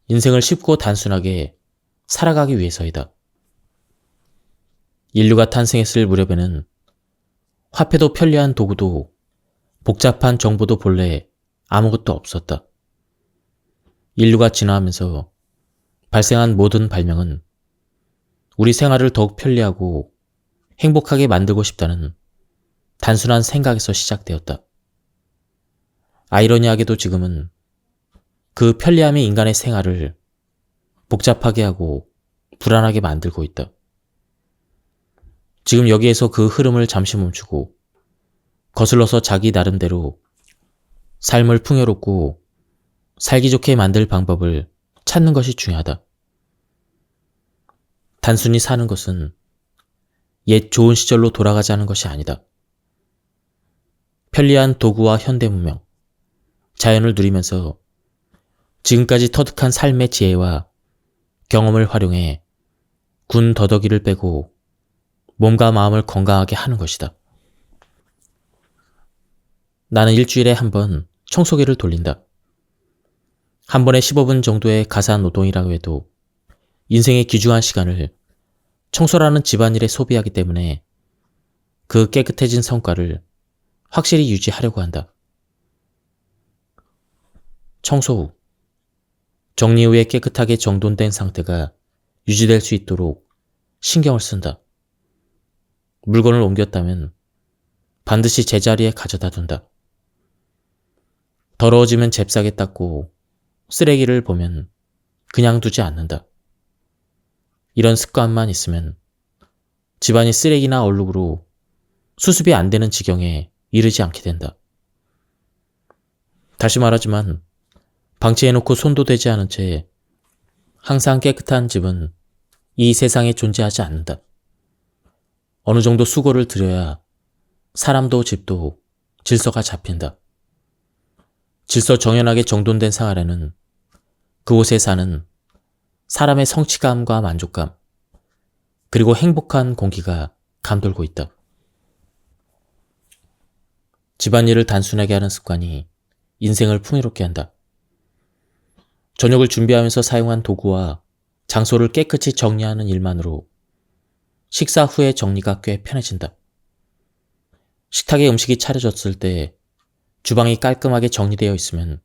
인생을 쉽고 단순하게 살아가기 위해서이다. 인류가 탄생했을 무렵에는 화폐도 편리한 도구도 복잡한 정보도 본래 아무것도 없었다. 인류가 진화하면서 발생한 모든 발명은 우리 생활을 더욱 편리하고 행복하게 만들고 싶다는 단순한 생각에서 시작되었다. 아이러니하게도 지금은 그 편리함이 인간의 생활을 복잡하게 하고 불안하게 만들고 있다. 지금 여기에서 그 흐름을 잠시 멈추고 거슬러서 자기 나름대로 삶을 풍요롭고 살기 좋게 만들 방법을 찾는 것이 중요하다. 단순히 사는 것은 옛 좋은 시절로 돌아가자는 것이 아니다. 편리한 도구와 현대문명, 자연을 누리면서 지금까지 터득한 삶의 지혜와 경험을 활용해 군 더더기를 빼고 몸과 마음을 건강하게 하는 것이다. 나는 일주일에 한 번 청소기를 돌린다. 한 번에 15분 정도의 가사 노동이라고 해도 인생의 귀중한 시간을 청소라는 집안일에 소비하기 때문에 그 깨끗해진 성과를 확실히 유지하려고 한다. 청소 후, 정리 후에 깨끗하게 정돈된 상태가 유지될 수 있도록 신경을 쓴다. 물건을 옮겼다면 반드시 제자리에 가져다 둔다. 더러워지면 잽싸게 닦고 쓰레기를 보면 그냥 두지 않는다. 이런 습관만 있으면 집안이 쓰레기나 얼룩으로 수습이 안 되는 지경에 이르지 않게 된다. 다시 말하지만 방치해놓고 손도 대지 않은 채 항상 깨끗한 집은 이 세상에 존재하지 않는다. 어느 정도 수고를 들여야 사람도 집도 질서가 잡힌다. 질서 정연하게 정돈된 생활에는 그곳에 사는 사람의 성취감과 만족감, 그리고 행복한 공기가 감돌고 있다. 집안일을 단순하게 하는 습관이 인생을 풍요롭게 한다. 저녁을 준비하면서 사용한 도구와 장소를 깨끗이 정리하는 일만으로 식사 후의 정리가 꽤 편해진다. 식탁에 음식이 차려졌을 때 주방이 깔끔하게 정리되어 있으면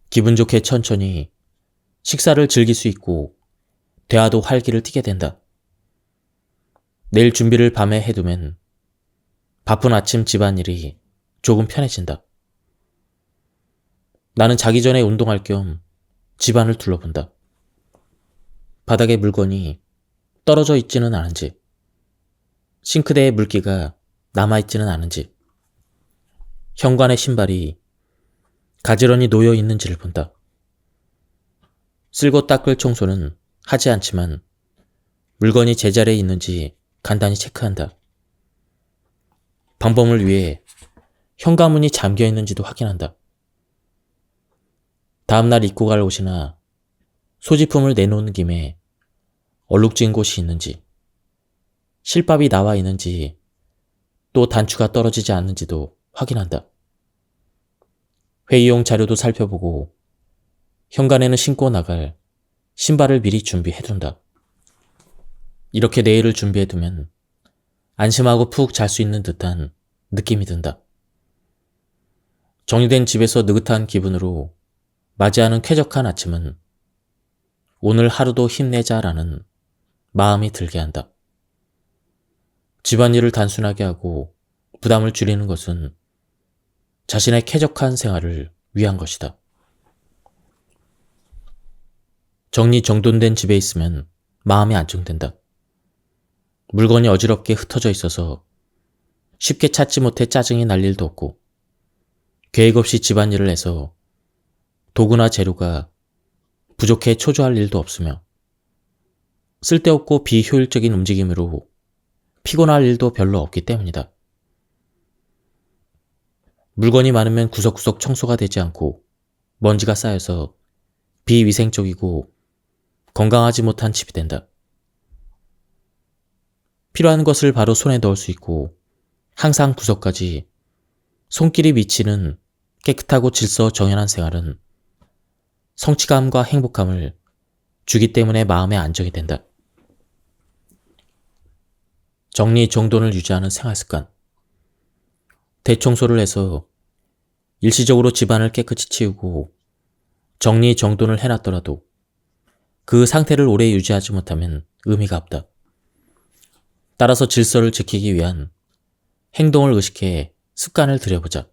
기분 좋게 천천히 식사를 즐길 수 있고 대화도 활기를 띠게 된다. 내일 준비를 밤에 해두면 바쁜 아침 집안일이 조금 편해진다. 나는 자기 전에 운동할 겸 집안을 둘러본다. 바닥에 물건이 떨어져 있지는 않은지, 싱크대에 물기가 남아있지는 않은지, 현관의 신발이 가지런히 놓여 있는지를 본다. 쓸고 닦을 청소는 하지 않지만 물건이 제자리에 있는지 간단히 체크한다. 방범을 위해 현관문이 잠겨 있는지도 확인한다. 다음날 입고 갈 옷이나 소지품을 내놓는 김에 얼룩진 곳이 있는지, 실밥이 나와 있는지, 또 단추가 떨어지지 않는지도 확인한다. 회의용 자료도 살펴보고 현관에는 신고 나갈 신발을 미리 준비해둔다. 이렇게 내일을 준비해두면 안심하고 푹 잘 수 있는 듯한 느낌이 든다. 정리된 집에서 느긋한 기분으로 맞이하는 쾌적한 아침은 오늘 하루도 힘내자라는 마음이 들게 한다. 집안일을 단순하게 하고 부담을 줄이는 것은 자신의 쾌적한 생활을 위한 것이다. 정리정돈된 집에 있으면 마음이 안정된다. 물건이 어지럽게 흩어져 있어서 쉽게 찾지 못해 짜증이 날 일도 없고 계획 없이 집안일을 해서 도구나 재료가 부족해 초조할 일도 없으며 쓸데없고 비효율적인 움직임으로 피곤할 일도 별로 없기 때문이다. 물건이 많으면 구석구석 청소가 되지 않고 먼지가 쌓여서 비위생적이고 건강하지 못한 집이 된다. 필요한 것을 바로 손에 넣을 수 있고 항상 구석까지 손길이 미치는 깨끗하고 질서 정연한 생활은 성취감과 행복감을 주기 때문에 마음의 안정이 된다. 정리정돈을 유지하는 생활습관. 대청소를 해서 일시적으로 집안을 깨끗이 치우고 정리정돈을 해놨더라도 그 상태를 오래 유지하지 못하면 의미가 없다. 따라서 질서를 지키기 위한 행동을 의식해 습관을 들여보자.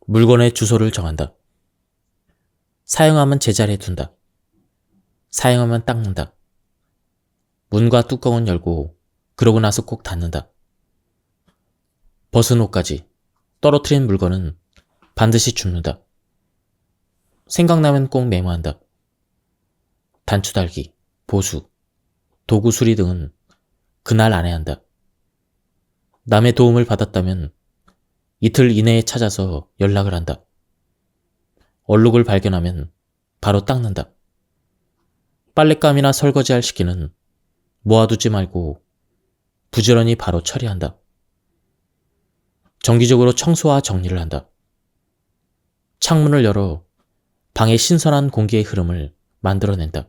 물건의 주소를 정한다. 사용하면 제자리에 둔다. 사용하면 닦는다. 문과 뚜껑은 열고 그러고 나서 꼭 닫는다. 벗은 옷까지 떨어뜨린 물건은 반드시 줍는다. 생각나면 꼭 메모한다. 단추 달기, 보수, 도구 수리 등은 그날 안에 한다. 남의 도움을 받았다면 이틀 이내에 찾아서 연락을 한다. 얼룩을 발견하면 바로 닦는다. 빨랫감이나 설거지할 시기는 모아두지 말고 부지런히 바로 처리한다. 정기적으로 청소와 정리를 한다. 창문을 열어 방의 신선한 공기의 흐름을 만들어낸다.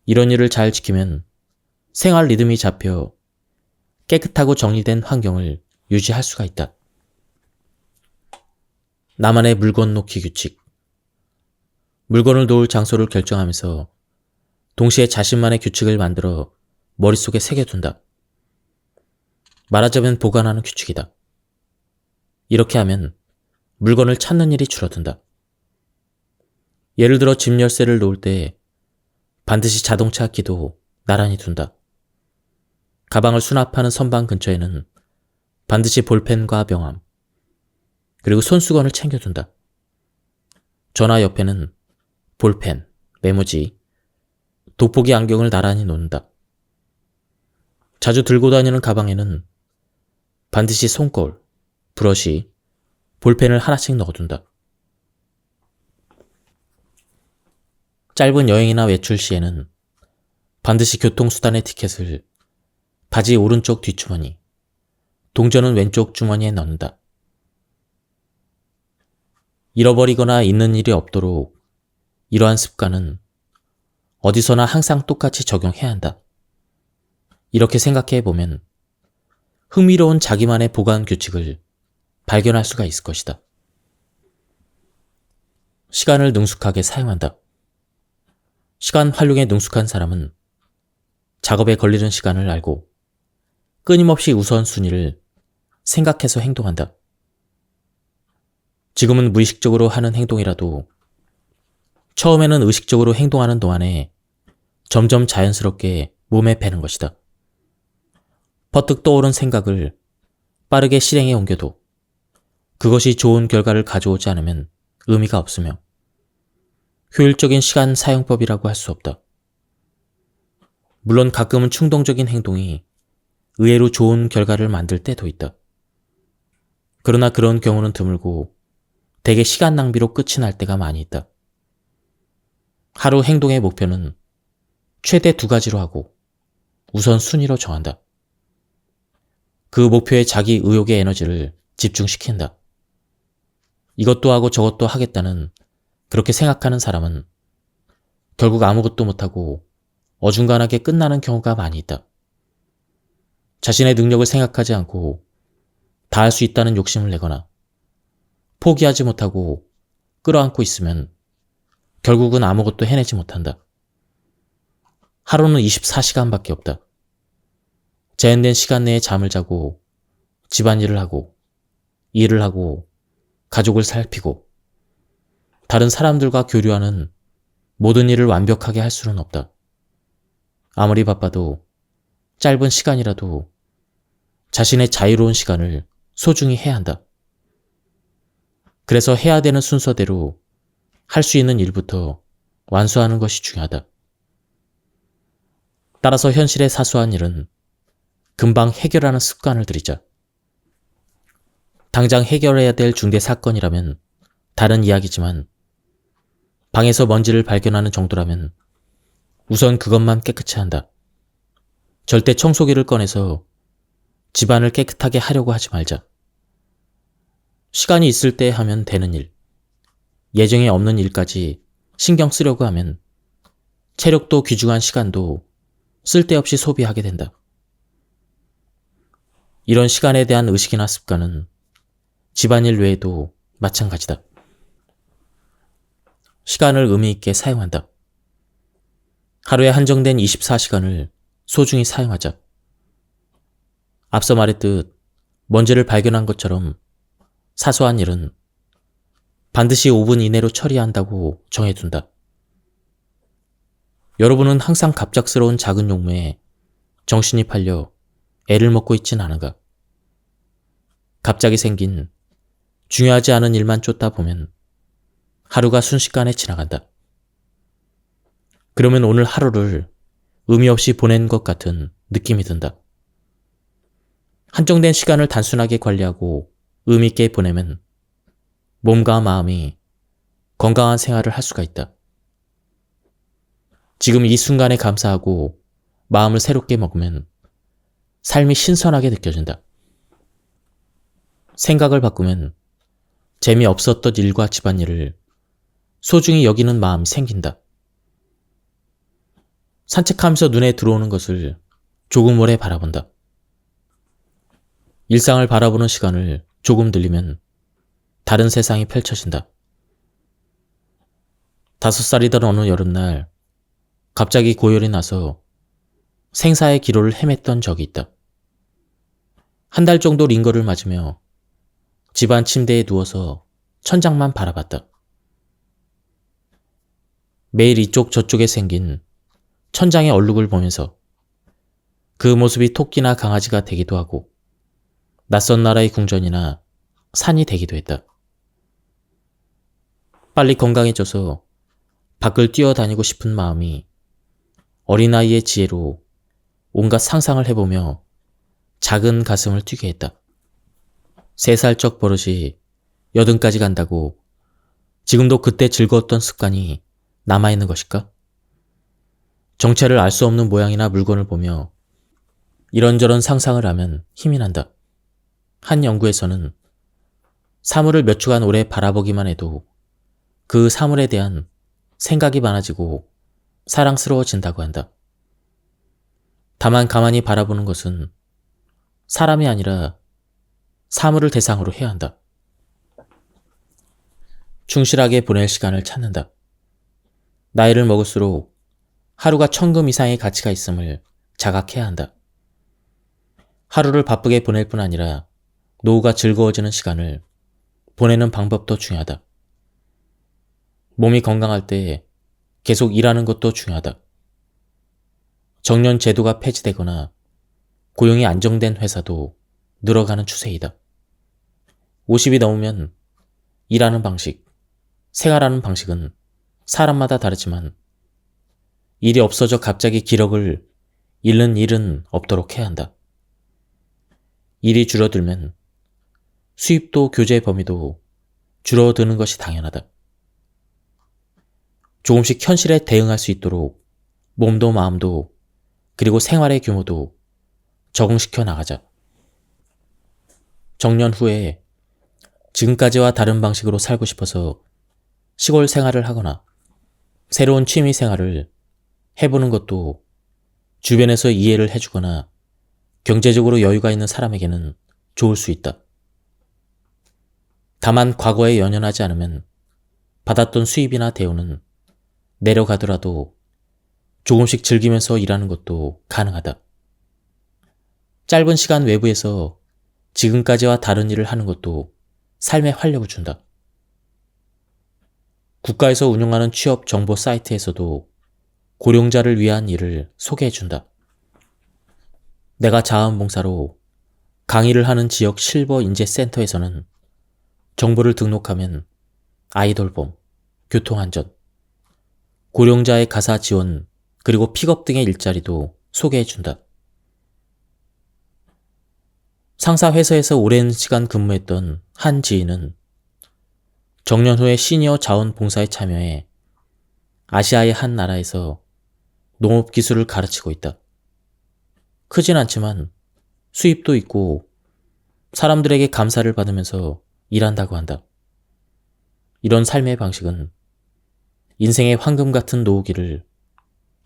이런 일을 잘 지키면 생활 리듬이 잡혀 깨끗하고 정리된 환경을 유지할 수가 있다. 나만의 물건 놓기 규칙. 물건을 놓을 장소를 결정하면서 동시에 자신만의 규칙을 만들어 머릿속에 새겨둔다. 말하자면 보관하는 규칙이다. 이렇게 하면 물건을 찾는 일이 줄어든다. 예를 들어 집 열쇠를 놓을 때 반드시 자동차 키도 나란히 둔다. 가방을 수납하는 선반 근처에는 반드시 볼펜과 명함, 그리고 손수건을 챙겨둔다. 전화 옆에는 볼펜, 메모지, 돋보기 안경을 나란히 놓는다. 자주 들고 다니는 가방에는 반드시 손거울, 브러쉬, 볼펜을 하나씩 넣어둔다. 짧은 여행이나 외출 시에는 반드시 교통수단의 티켓을 바지 오른쪽 뒷주머니, 동전은 왼쪽 주머니에 넣는다. 잃어버리거나 잊는 일이 없도록 이러한 습관은 어디서나 항상 똑같이 적용해야 한다. 이렇게 생각해 보면 흥미로운 자기만의 보관 규칙을 발견할 수가 있을 것이다. 시간을 능숙하게 사용한다. 시간 활용에 능숙한 사람은 작업에 걸리는 시간을 알고 끊임없이 우선순위를 생각해서 행동한다. 지금은 무의식적으로 하는 행동이라도 처음에는 의식적으로 행동하는 동안에 점점 자연스럽게 몸에 배는 것이다. 퍼뜩 떠오른 생각을 빠르게 실행에 옮겨도 그것이 좋은 결과를 가져오지 않으면 의미가 없으며 효율적인 시간 사용법이라고 할 수 없다. 물론 가끔은 충동적인 행동이 의외로 좋은 결과를 만들 때도 있다. 그러나 그런 경우는 드물고 대개 시간 낭비로 끝이 날 때가 많이 있다. 하루 행동의 목표는 최대 2가지로 하고 우선 순위로 정한다. 그 목표에 자기 의욕의 에너지를 집중시킨다. 이것도 하고 저것도 하겠다는 그렇게 생각하는 사람은 결국 아무것도 못하고 어중간하게 끝나는 경우가 많이 있다. 자신의 능력을 생각하지 않고 다 할 수 있다는 욕심을 내거나 포기하지 못하고 끌어안고 있으면 결국은 아무것도 해내지 못한다. 하루는 24시간밖에 없다. 제한된 시간 내에 잠을 자고 집안일을 하고 일을 하고 가족을 살피고 다른 사람들과 교류하는 모든 일을 완벽하게 할 수는 없다. 아무리 바빠도 짧은 시간이라도 자신의 자유로운 시간을 소중히 해야 한다. 그래서 해야 되는 순서대로 할 수 있는 일부터 완수하는 것이 중요하다. 따라서 현실의 사소한 일은 금방 해결하는 습관을 들이자. 당장 해결해야 될 중대 사건이라면 다른 이야기지만 방에서 먼지를 발견하는 정도라면 우선 그것만 깨끗이 한다. 절대 청소기를 꺼내서 집안을 깨끗하게 하려고 하지 말자. 시간이 있을 때 하면 되는 일, 예정에 없는 일까지 신경 쓰려고 하면 체력도 귀중한 시간도 쓸데없이 소비하게 된다. 이런 시간에 대한 의식이나 습관은 집안일 외에도 마찬가지다. 시간을 의미 있게 사용한다. 하루에 한정된 24시간을 소중히 사용하자. 앞서 말했듯 먼지를 발견한 것처럼 사소한 일은 반드시 5분 이내로 처리한다고 정해둔다. 여러분은 항상 갑작스러운 작은 용무에 정신이 팔려 애를 먹고 있진 않은가? 갑자기 생긴 중요하지 않은 일만 쫓다 보면 하루가 순식간에 지나간다. 그러면 오늘 하루를 의미 없이 보낸 것 같은 느낌이 든다. 한정된 시간을 단순하게 관리하고 의미 있게 보내면 몸과 마음이 건강한 생활을 할 수가 있다. 지금 이 순간에 감사하고 마음을 새롭게 먹으면 삶이 신선하게 느껴진다. 생각을 바꾸면 재미없었던 일과 집안일을 소중히 여기는 마음이 생긴다. 산책하면서 눈에 들어오는 것을 조금 오래 바라본다. 일상을 바라보는 시간을 조금 늘리면 다른 세상이 펼쳐진다. 5살이던 어느 여름날 갑자기 고열이 나서 생사의 기로를 헤맸던 적이 있다. 한 달 정도 링거를 맞으며 집안 침대에 누워서 천장만 바라봤다. 매일 이쪽 저쪽에 생긴 천장의 얼룩을 보면서 그 모습이 토끼나 강아지가 되기도 하고 낯선 나라의 궁전이나 산이 되기도 했다. 빨리 건강해져서 밖을 뛰어다니고 싶은 마음이 어린아이의 지혜로 온갖 상상을 해보며 작은 가슴을 뛰게 했다. 3살적 버릇이 80까지 간다고 지금도 그때 즐거웠던 습관이 남아있는 것일까? 정체를 알 수 없는 모양이나 물건을 보며 이런저런 상상을 하면 힘이 난다. 한 연구에서는 사물을 몇 주간 오래 바라보기만 해도 그 사물에 대한 생각이 많아지고 사랑스러워진다고 한다. 다만 가만히 바라보는 것은 사람이 아니라 사물을 대상으로 해야 한다. 충실하게 보낼 시간을 찾는다. 나이를 먹을수록 하루가 천금 이상의 가치가 있음을 자각해야 한다. 하루를 바쁘게 보낼 뿐 아니라 노후가 즐거워지는 시간을 보내는 방법도 중요하다. 몸이 건강할 때 계속 일하는 것도 중요하다. 정년 제도가 폐지되거나 고용이 안정된 회사도 늘어가는 추세이다. 50이 넘으면 일하는 방식, 생활하는 방식은 사람마다 다르지만 일이 없어져 갑자기 기력을 잃는 일은 없도록 해야 한다. 일이 줄어들면 수입도 교제 범위도 줄어드는 것이 당연하다. 조금씩 현실에 대응할 수 있도록 몸도 마음도 그리고 생활의 규모도 적응시켜 나가자. 정년 후에 지금까지와 다른 방식으로 살고 싶어서 시골 생활을 하거나 새로운 취미 생활을 해보는 것도 주변에서 이해를 해주거나 경제적으로 여유가 있는 사람에게는 좋을 수 있다. 다만 과거에 연연하지 않으면 받았던 수입이나 대우는 내려가더라도 조금씩 즐기면서 일하는 것도 가능하다. 짧은 시간 외부에서 지금까지와 다른 일을 하는 것도 삶에 활력을 준다. 국가에서 운영하는 취업 정보 사이트에서도 고령자를 위한 일을 소개해준다. 내가 자원봉사로 강의를 하는 지역 실버 인재센터에서는 정보를 등록하면 아이돌봄, 교통안전, 고령자의 가사 지원, 그리고 픽업 등의 일자리도 소개해준다. 상사 회사에서 오랜 시간 근무했던 한 지인은 정년 후에 시니어 자원봉사에 참여해 아시아의 한 나라에서 농업 기술을 가르치고 있다. 크진 않지만 수입도 있고 사람들에게 감사를 받으면서 일한다고 한다. 이런 삶의 방식은 인생의 황금 같은 노후기를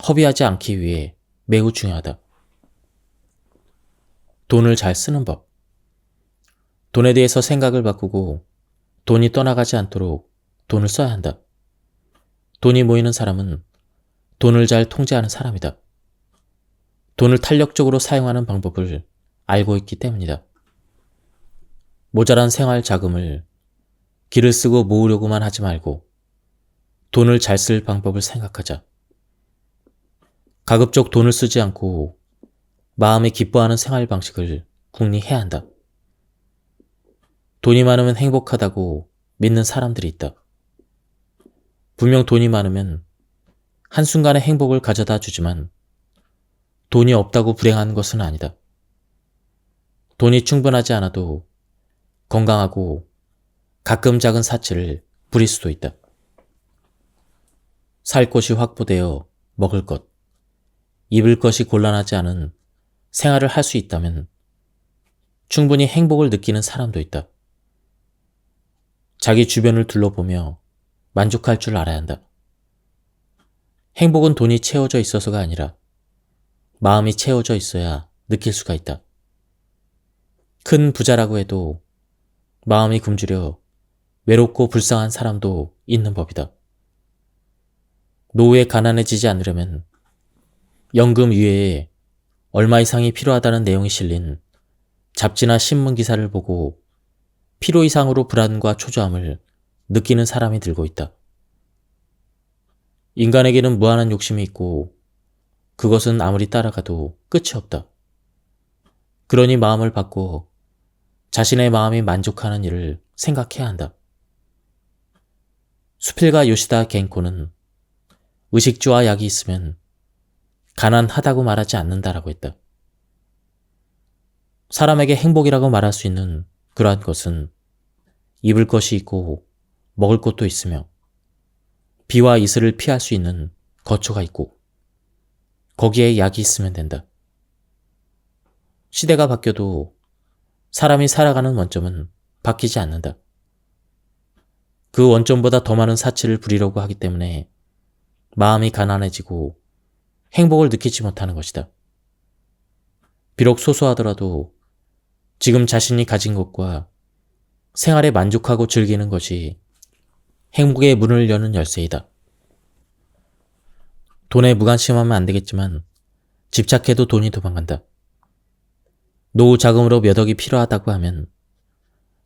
허비하지 않기 위해 매우 중요하다. 돈을 잘 쓰는 법. 돈에 대해서 생각을 바꾸고 돈이 떠나가지 않도록 돈을 써야 한다. 돈이 모이는 사람은 돈을 잘 통제하는 사람이다. 돈을 탄력적으로 사용하는 방법을 알고 있기 때문이다. 모자란 생활 자금을 기를 쓰고 모으려고만 하지 말고 돈을 잘 쓸 방법을 생각하자. 가급적 돈을 쓰지 않고 마음이 기뻐하는 생활 방식을 궁리해야 한다. 돈이 많으면 행복하다고 믿는 사람들이 있다. 분명 돈이 많으면 한순간의 행복을 가져다 주지만 돈이 없다고 불행한 것은 아니다. 돈이 충분하지 않아도 건강하고 가끔 작은 사치를 부릴 수도 있다. 살 곳이 확보되어 먹을 것, 입을 것이 곤란하지 않은 생활을 할 수 있다면 충분히 행복을 느끼는 사람도 있다. 자기 주변을 둘러보며 만족할 줄 알아야 한다. 행복은 돈이 채워져 있어서가 아니라 마음이 채워져 있어야 느낄 수가 있다. 큰 부자라고 해도 마음이 굶주려 외롭고 불쌍한 사람도 있는 법이다. 노후에 가난해지지 않으려면 연금 이외에 얼마 이상이 필요하다는 내용이 실린 잡지나 신문 기사를 보고 필요 이상으로 불안과 초조함을 느끼는 사람이 늘고 있다. 인간에게는 무한한 욕심이 있고 그것은 아무리 따라가도 끝이 없다. 그러니 마음을 바꿔 자신의 마음이 만족하는 일을 생각해야 한다. 수필가 요시다 겐코는 의식주와 약이 있으면 가난하다고 말하지 않는다라고 했다. 사람에게 행복이라고 말할 수 있는 그러한 것은 입을 것이 있고 먹을 것도 있으며 비와 이슬을 피할 수 있는 거처가 있고 거기에 약이 있으면 된다. 시대가 바뀌어도 사람이 살아가는 원점은 바뀌지 않는다. 그 원점보다 더 많은 사치를 부리려고 하기 때문에 마음이 가난해지고 행복을 느끼지 못하는 것이다. 비록 소소하더라도 지금 자신이 가진 것과 생활에 만족하고 즐기는 것이 행복의 문을 여는 열쇠이다. 돈에 무관심하면 안 되겠지만 집착해도 돈이 도망간다. 노후 자금으로 몇 억이 필요하다고 하면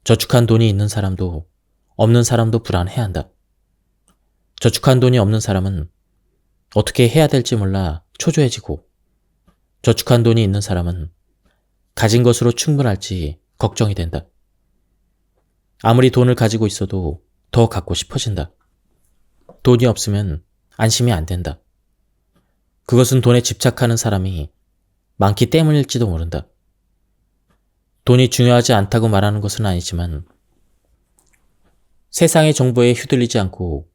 저축한 돈이 있는 사람도 없는 사람도 불안해한다. 저축한 돈이 없는 사람은 어떻게 해야 될지 몰라 초조해지고 저축한 돈이 있는 사람은 가진 것으로 충분할지 걱정이 된다. 아무리 돈을 가지고 있어도 더 갖고 싶어진다. 돈이 없으면 안심이 안 된다. 그것은 돈에 집착하는 사람이 많기 때문일지도 모른다. 돈이 중요하지 않다고 말하는 것은 아니지만 세상의 정보에 휘둘리지 않고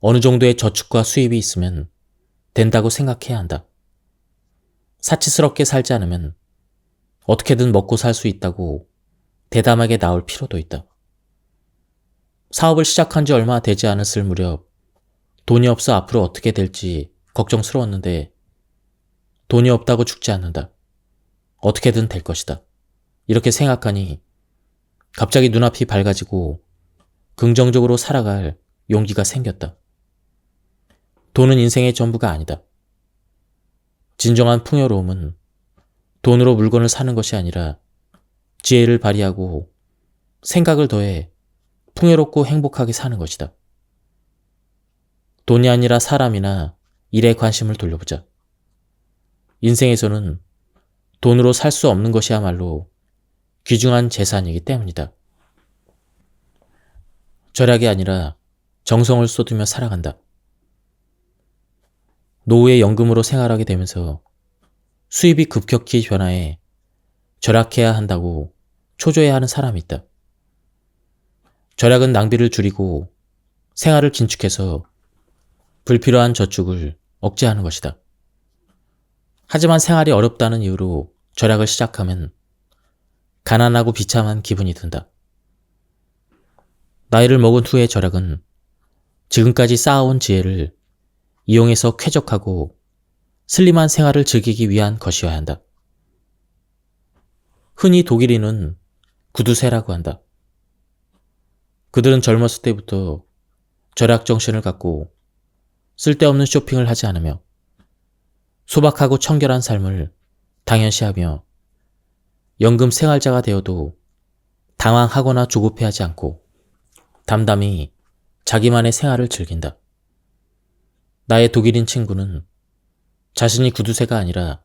어느 정도의 저축과 수입이 있으면 된다고 생각해야 한다. 사치스럽게 살지 않으면 어떻게든 먹고 살 수 있다고 대담하게 나올 필요도 있다. 사업을 시작한 지 얼마 되지 않았을 무렵 돈이 없어 앞으로 어떻게 될지 걱정스러웠는데 돈이 없다고 죽지 않는다. 어떻게든 될 것이다. 이렇게 생각하니 갑자기 눈앞이 밝아지고 긍정적으로 살아갈 용기가 생겼다. 돈은 인생의 전부가 아니다. 진정한 풍요로움은 돈으로 물건을 사는 것이 아니라 지혜를 발휘하고 생각을 더해 풍요롭고 행복하게 사는 것이다. 돈이 아니라 사람이나 일에 관심을 돌려보자. 인생에서는 돈으로 살 수 없는 것이야말로 귀중한 재산이기 때문이다. 절약이 아니라 정성을 쏟으며 살아간다. 노후에 연금으로 생활하게 되면서 수입이 급격히 변화해 절약해야 한다고 초조해하는 사람이 있다. 절약은 낭비를 줄이고 생활을 긴축해서 불필요한 저축을 억제하는 것이다. 하지만 생활이 어렵다는 이유로 절약을 시작하면 가난하고 비참한 기분이 든다. 나이를 먹은 후의 절약은 지금까지 쌓아온 지혜를 이용해서 쾌적하고 슬림한 생활을 즐기기 위한 것이어야 한다. 흔히 독일인은 구두쇠라고 한다. 그들은 젊었을 때부터 절약 정신을 갖고 쓸데없는 쇼핑을 하지 않으며 소박하고 청결한 삶을 당연시하며 연금 생활자가 되어도 당황하거나 조급해하지 않고 담담히 자기만의 생활을 즐긴다. 나의 독일인 친구는 자신이 구두쇠가 아니라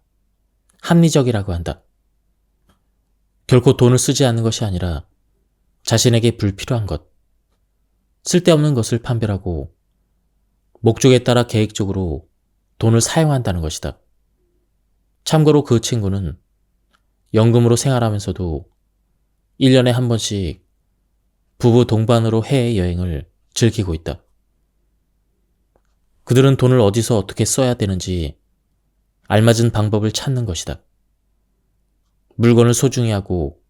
합리적이라고 한다. 결코 돈을 쓰지 않는 것이 아니라 자신에게 불필요한 것, 쓸데없는 것을 판별하고 목적에 따라 계획적으로 돈을 사용한다는 것이다. 참고로 그 친구는 연금으로 생활하면서도 1년에 한 번씩 부부 동반으로 해외여행을 즐기고 있다. 그들은 돈을 어디서 어떻게 써야 되는지 알맞은 방법을 찾는 것이다. 물건을 소중히 하고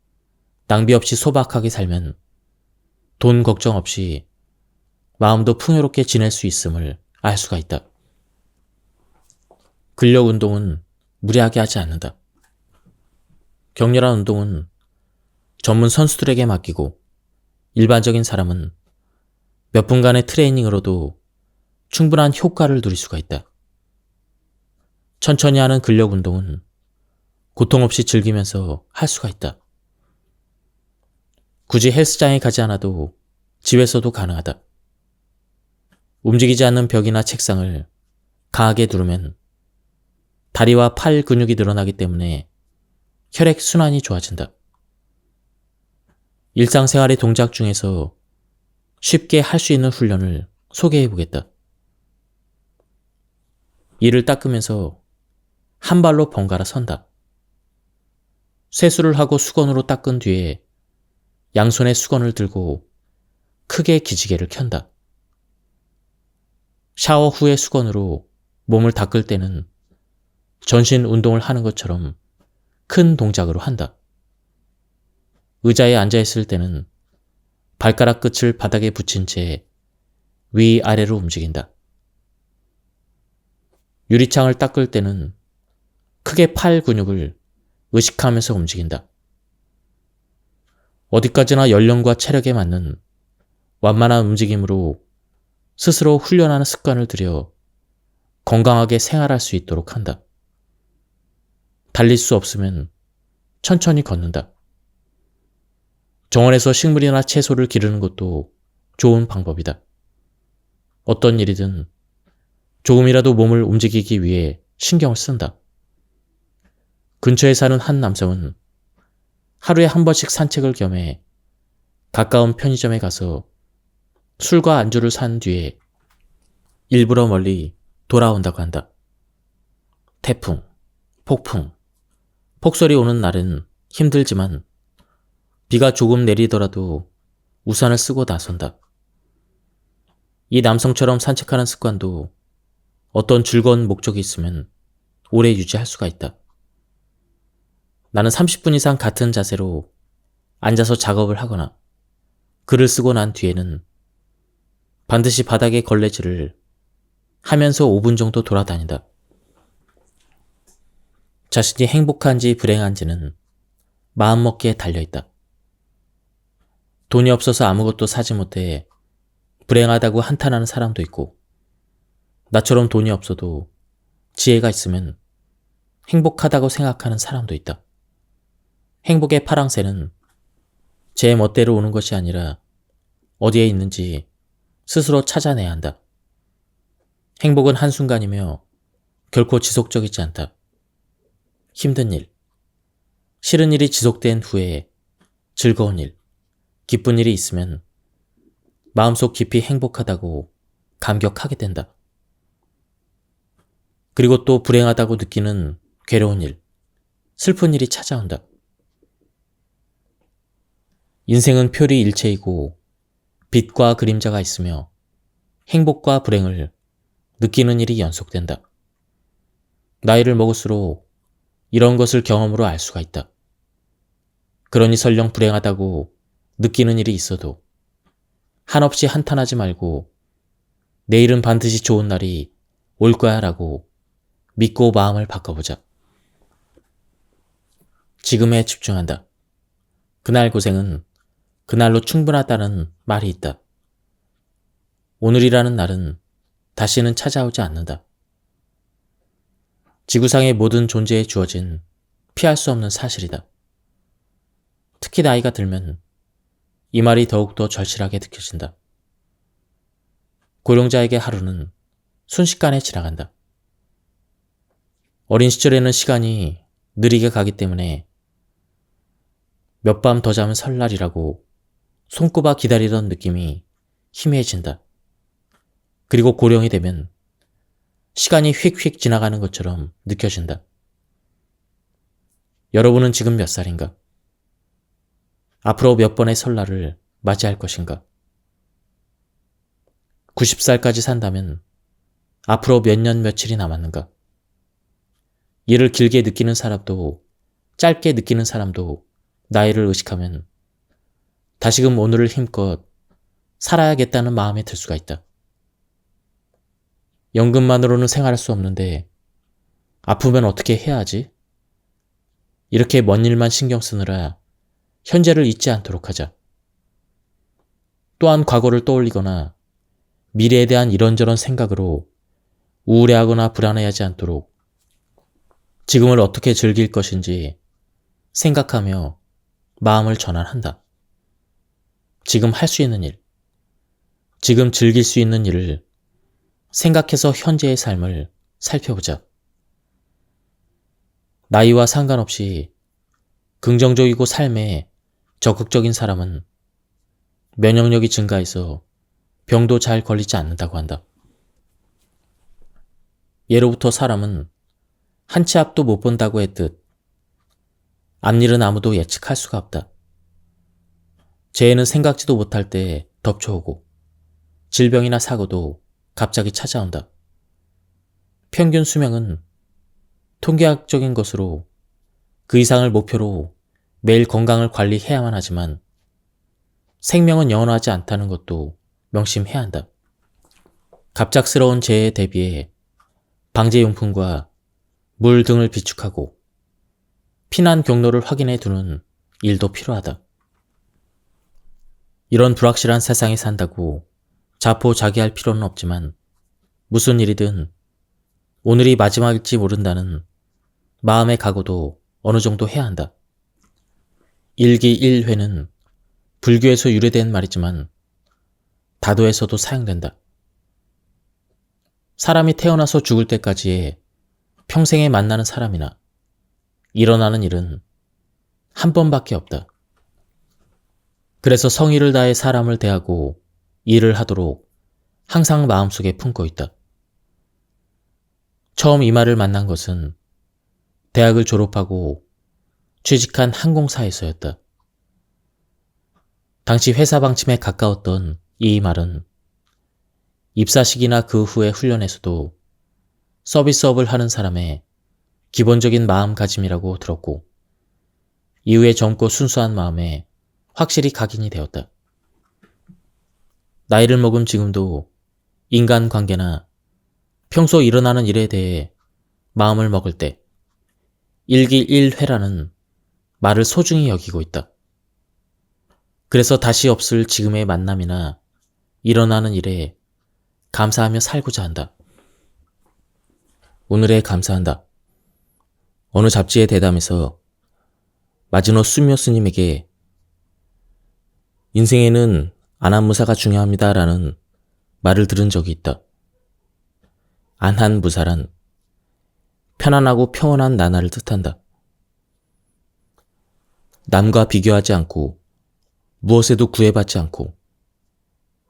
낭비 없이 소박하게 살면 돈 걱정 없이 마음도 풍요롭게 지낼 수 있음을 알 수가 있다. 근력 운동은 무리하게 하지 않는다. 격렬한 운동은 전문 선수들에게 맡기고 일반적인 사람은 몇 분간의 트레이닝으로도 충분한 효과를 누릴 수가 있다. 천천히 하는 근력 운동은 고통 없이 즐기면서 할 수가 있다. 굳이 헬스장에 가지 않아도 집에서도 가능하다. 움직이지 않는 벽이나 책상을 강하게 누르면 다리와 팔 근육이 늘어나기 때문에 혈액 순환이 좋아진다. 일상생활의 동작 중에서 쉽게 할 수 있는 훈련을 소개해 보겠다. 이를 닦으면서 한 발로 번갈아 선다. 세수를 하고 수건으로 닦은 뒤에 양손에 수건을 들고 크게 기지개를 켠다. 샤워 후에 수건으로 몸을 닦을 때는 전신 운동을 하는 것처럼 큰 동작으로 한다. 의자에 앉아있을 때는 발가락 끝을 바닥에 붙인 채 위아래로 움직인다. 유리창을 닦을 때는 크게 팔 근육을 의식하면서 움직인다. 어디까지나 연령과 체력에 맞는 완만한 움직임으로 스스로 훈련하는 습관을 들여 건강하게 생활할 수 있도록 한다. 달릴 수 없으면 천천히 걷는다. 정원에서 식물이나 채소를 기르는 것도 좋은 방법이다. 어떤 일이든 조금이라도 몸을 움직이기 위해 신경을 쓴다. 근처에 사는 한 남성은 하루에 한 번씩 산책을 겸해 가까운 편의점에 가서 술과 안주를 산 뒤에 일부러 멀리 돌아온다고 한다. 태풍, 폭풍, 폭설이 오는 날은 힘들지만 비가 조금 내리더라도 우산을 쓰고 나선다. 이 남성처럼 산책하는 습관도 어떤 즐거운 목적이 있으면 오래 유지할 수가 있다. 나는 30분 이상 같은 자세로 앉아서 작업을 하거나 글을 쓰고 난 뒤에는 반드시 바닥에 걸레질을 하면서 5분 정도 돌아다닌다. 자신이 행복한지 불행한지는 마음먹기에 달려있다. 돈이 없어서 아무것도 사지 못해 불행하다고 한탄하는 사람도 있고, 나처럼 돈이 없어도 지혜가 있으면 행복하다고 생각하는 사람도 있다. 행복의 파랑새는 제 멋대로 오는 것이 아니라 어디에 있는지 스스로 찾아내야 한다. 행복은 한순간이며 결코 지속적이지 않다. 힘든 일, 싫은 일이 지속된 후에 즐거운 일, 기쁜 일이 있으면 마음속 깊이 행복하다고 감격하게 된다. 그리고 또 불행하다고 느끼는 괴로운 일, 슬픈 일이 찾아온다. 인생은 표리일체이고 빛과 그림자가 있으며 행복과 불행을 느끼는 일이 연속된다. 나이를 먹을수록 이런 것을 경험으로 알 수가 있다. 그러니 설령 불행하다고 느끼는 일이 있어도 한없이 한탄하지 말고 내일은 반드시 좋은 날이 올 거야 라고 믿고 마음을 바꿔보자. 지금에 집중한다. 그날 고생은 그날로 충분하다는 말이 있다. 오늘이라는 날은 다시는 찾아오지 않는다. 지구상의 모든 존재에 주어진 피할 수 없는 사실이다. 특히 나이가 들면 이 말이 더욱더 절실하게 느껴진다. 고령자에게 하루는 순식간에 지나간다. 어린 시절에는 시간이 느리게 가기 때문에 몇 밤 더 자면 설날이라고 손꼽아 기다리던 느낌이 희미해진다. 그리고 고령이 되면 시간이 휙휙 지나가는 것처럼 느껴진다. 여러분은 지금 몇 살인가? 앞으로 몇 번의 설날을 맞이할 것인가? 90살까지 산다면 앞으로 몇 년 며칠이 남았는가? 이를 길게 느끼는 사람도 짧게 느끼는 사람도 나이를 의식하면 다시금 오늘을 힘껏 살아야겠다는 마음에 들 수가 있다. 연금만으로는 생활할 수 없는데 아프면 어떻게 해야 하지? 이렇게 먼 일만 신경 쓰느라 현재를 잊지 않도록 하자. 또한 과거를 떠올리거나 미래에 대한 이런저런 생각으로 우울해하거나 불안해하지 않도록 지금을 어떻게 즐길 것인지 생각하며 마음을 전환한다. 지금 할 수 있는 일, 지금 즐길 수 있는 일을 생각해서 현재의 삶을 살펴보자. 나이와 상관없이 긍정적이고 삶에 적극적인 사람은 면역력이 증가해서 병도 잘 걸리지 않는다고 한다. 예로부터 사람은 한 치 앞도 못 본다고 했듯 앞일은 아무도 예측할 수가 없다. 재해는 생각지도 못할 때 덮쳐오고 질병이나 사고도 갑자기 찾아온다. 평균 수명은 통계학적인 것으로 그 이상을 목표로 매일 건강을 관리해야만 하지만 생명은 영원하지 않다는 것도 명심해야 한다. 갑작스러운 재해에 대비해 방제용품과 물 등을 비축하고 피난 경로를 확인해 두는 일도 필요하다. 이런 불확실한 세상에 산다고 자포자기할 필요는 없지만 무슨 일이든 오늘이 마지막일지 모른다는 마음의 각오도 어느 정도 해야 한다. 일기일회는 불교에서 유래된 말이지만 다도에서도 사용된다. 사람이 태어나서 죽을 때까지의 평생에 만나는 사람이나 일어나는 일은 한 번밖에 없다. 그래서 성의를 다해 사람을 대하고 일을 하도록 항상 마음속에 품고 있다. 처음 이 말을 만난 것은 대학을 졸업하고 취직한 항공사에서였다. 당시 회사 방침에 가까웠던 이 말은 입사식이나 그 후의 훈련에서도 서비스업을 하는 사람의 기본적인 마음가짐이라고 들었고 이후에 젊고 순수한 마음에 확실히 각인이 되었다. 나이를 먹은 지금도 인간관계나 평소 일어나는 일에 대해 마음을 먹을 때 일기일회라는 말을 소중히 여기고 있다. 그래서 다시 없을 지금의 만남이나 일어나는 일에 감사하며 살고자 한다. 오늘에 감사한다. 어느 잡지의 대담에서 마지노 수미오 스님에게 인생에는 안한무사가 중요합니다 라는 말을 들은 적이 있다. 안한무사란 편안하고 평온한 나날을 뜻한다. 남과 비교하지 않고 무엇에도 구애받지 않고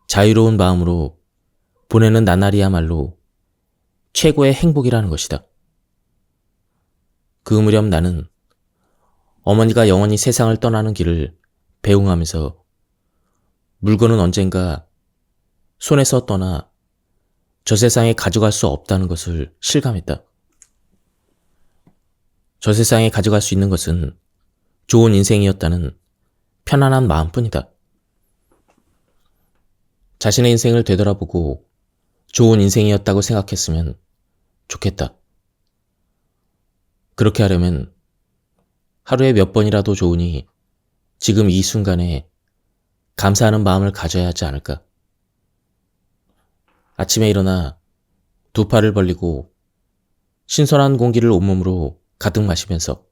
자유로운 마음으로 보내는 나날이야말로 최고의 행복이라는 것이다. 그 무렵 나는 어머니가 영원히 세상을 떠나는 길을 배웅하면서 물건은 언젠가 손에서 떠나 저 세상에 가져갈 수 없다는 것을 실감했다. 저 세상에 가져갈 수 있는 것은 좋은 인생이었다는 편안한 마음뿐이다. 자신의 인생을 되돌아보고 좋은 인생이었다고 생각했으면 좋겠다. 그렇게 하려면 하루에 몇 번이라도 좋으니 지금 이 순간에 감사하는 마음을 가져야 하지 않을까. 아침에 일어나 두 팔을 벌리고 신선한 공기를 온몸으로 가득 마시면서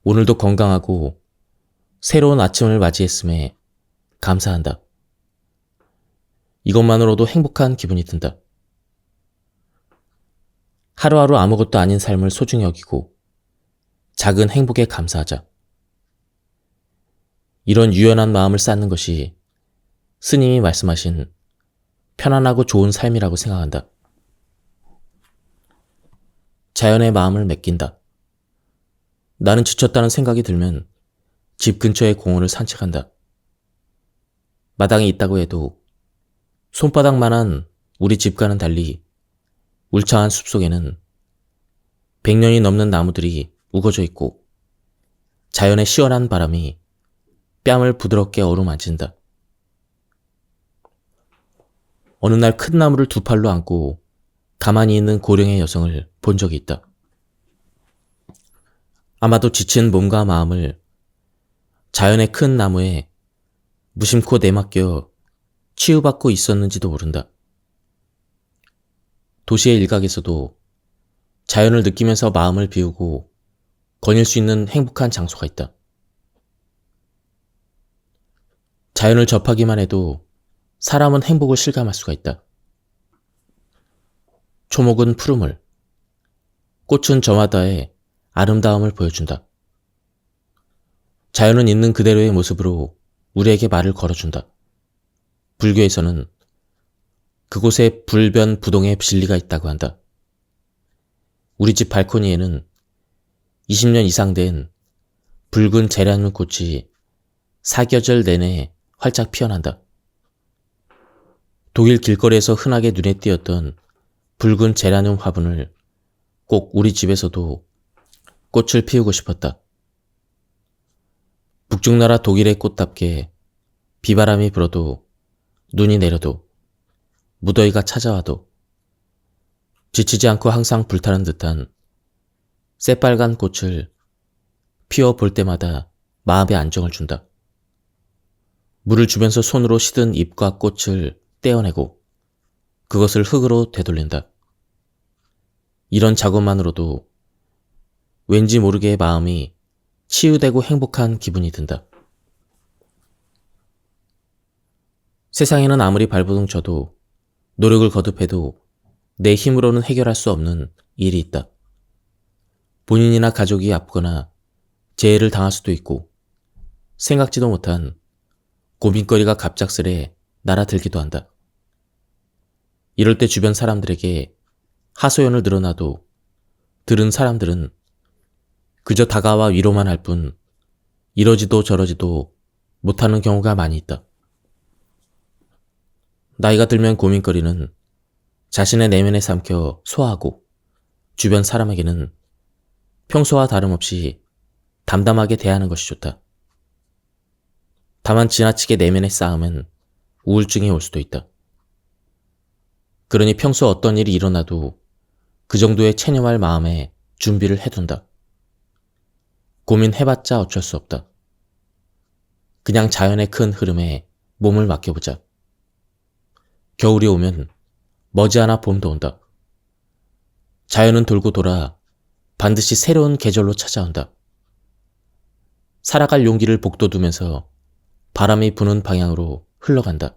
오늘도 건강하고 새로운 아침을 맞이했음에 감사한다. 이것만으로도 행복한 기분이 든다. 하루하루 아무것도 아닌 삶을 소중히 여기고 작은 행복에 감사하자. 이런 유연한 마음을 쌓는 것이 스님이 말씀하신 편안하고 좋은 삶이라고 생각한다. 자연의 마음을 맡긴다. 나는 지쳤다는 생각이 들면 집 근처의 공원을 산책한다. 마당이 있다고 해도 손바닥만한 우리 집과는 달리 울창한 숲속에는 100년이 넘는 나무들이 우거져 있고 자연의 시원한 바람이 뺨을 부드럽게 어루만진다. 어느 날 큰 나무를 두 팔로 안고 가만히 있는 고령의 여성을 본 적이 있다. 아마도 지친 몸과 마음을 자연의 큰 나무에 무심코 내맡겨 치유받고 있었는지도 모른다. 도시의 일각에서도 자연을 느끼면서 마음을 비우고 거닐 수 있는 행복한 장소가 있다. 자연을 접하기만 해도 사람은 행복을 실감할 수가 있다. 초목은 푸름을, 꽃은 저마다의 아름다움을 보여준다. 자연은 있는 그대로의 모습으로 우리에게 말을 걸어준다. 불교에서는 그곳에 불변부동의 진리가 있다고 한다. 우리 집 발코니에는 20년 이상 된 붉은 제라늄 꽃이 사계절 내내 활짝 피어난다. 독일 길거리에서 흔하게 눈에 띄었던 붉은 제라늄 화분을 꼭 우리 집에서도 꽃을 피우고 싶었다. 북중나라 독일의 꽃답게 비바람이 불어도 눈이 내려도 무더위가 찾아와도 지치지 않고 항상 불타는 듯한 새빨간 꽃을 피워볼 때마다 마음의 안정을 준다. 물을 주면서 손으로 시든 잎과 꽃을 떼어내고 그것을 흙으로 되돌린다. 이런 작업만으로도 왠지 모르게 마음이 치유되고 행복한 기분이 든다. 세상에는 아무리 발버둥 쳐도 노력을 거듭해도 내 힘으로는 해결할 수 없는 일이 있다. 본인이나 가족이 아프거나 재해를 당할 수도 있고 생각지도 못한 고민거리가 갑작스레 날아들기도 한다. 이럴 때 주변 사람들에게 하소연을 늘어놔도 들은 사람들은 그저 다가와 위로만 할 뿐 이러지도 저러지도 못하는 경우가 많이 있다. 나이가 들면 고민거리는 자신의 내면에 삼켜 소화하고 주변 사람에게는 평소와 다름없이 담담하게 대하는 것이 좋다. 다만 지나치게 내면에 쌓으면 우울증이 올 수도 있다. 그러니 평소 어떤 일이 일어나도 그 정도의 체념할 마음에 준비를 해둔다. 고민해봤자 어쩔 수 없다. 그냥 자연의 큰 흐름에 몸을 맡겨보자. 겨울이 오면 머지않아 봄도 온다. 자연은 돌고 돌아 반드시 새로운 계절로 찾아온다. 살아갈 용기를 복돋우면서 바람이 부는 방향으로 흘러간다.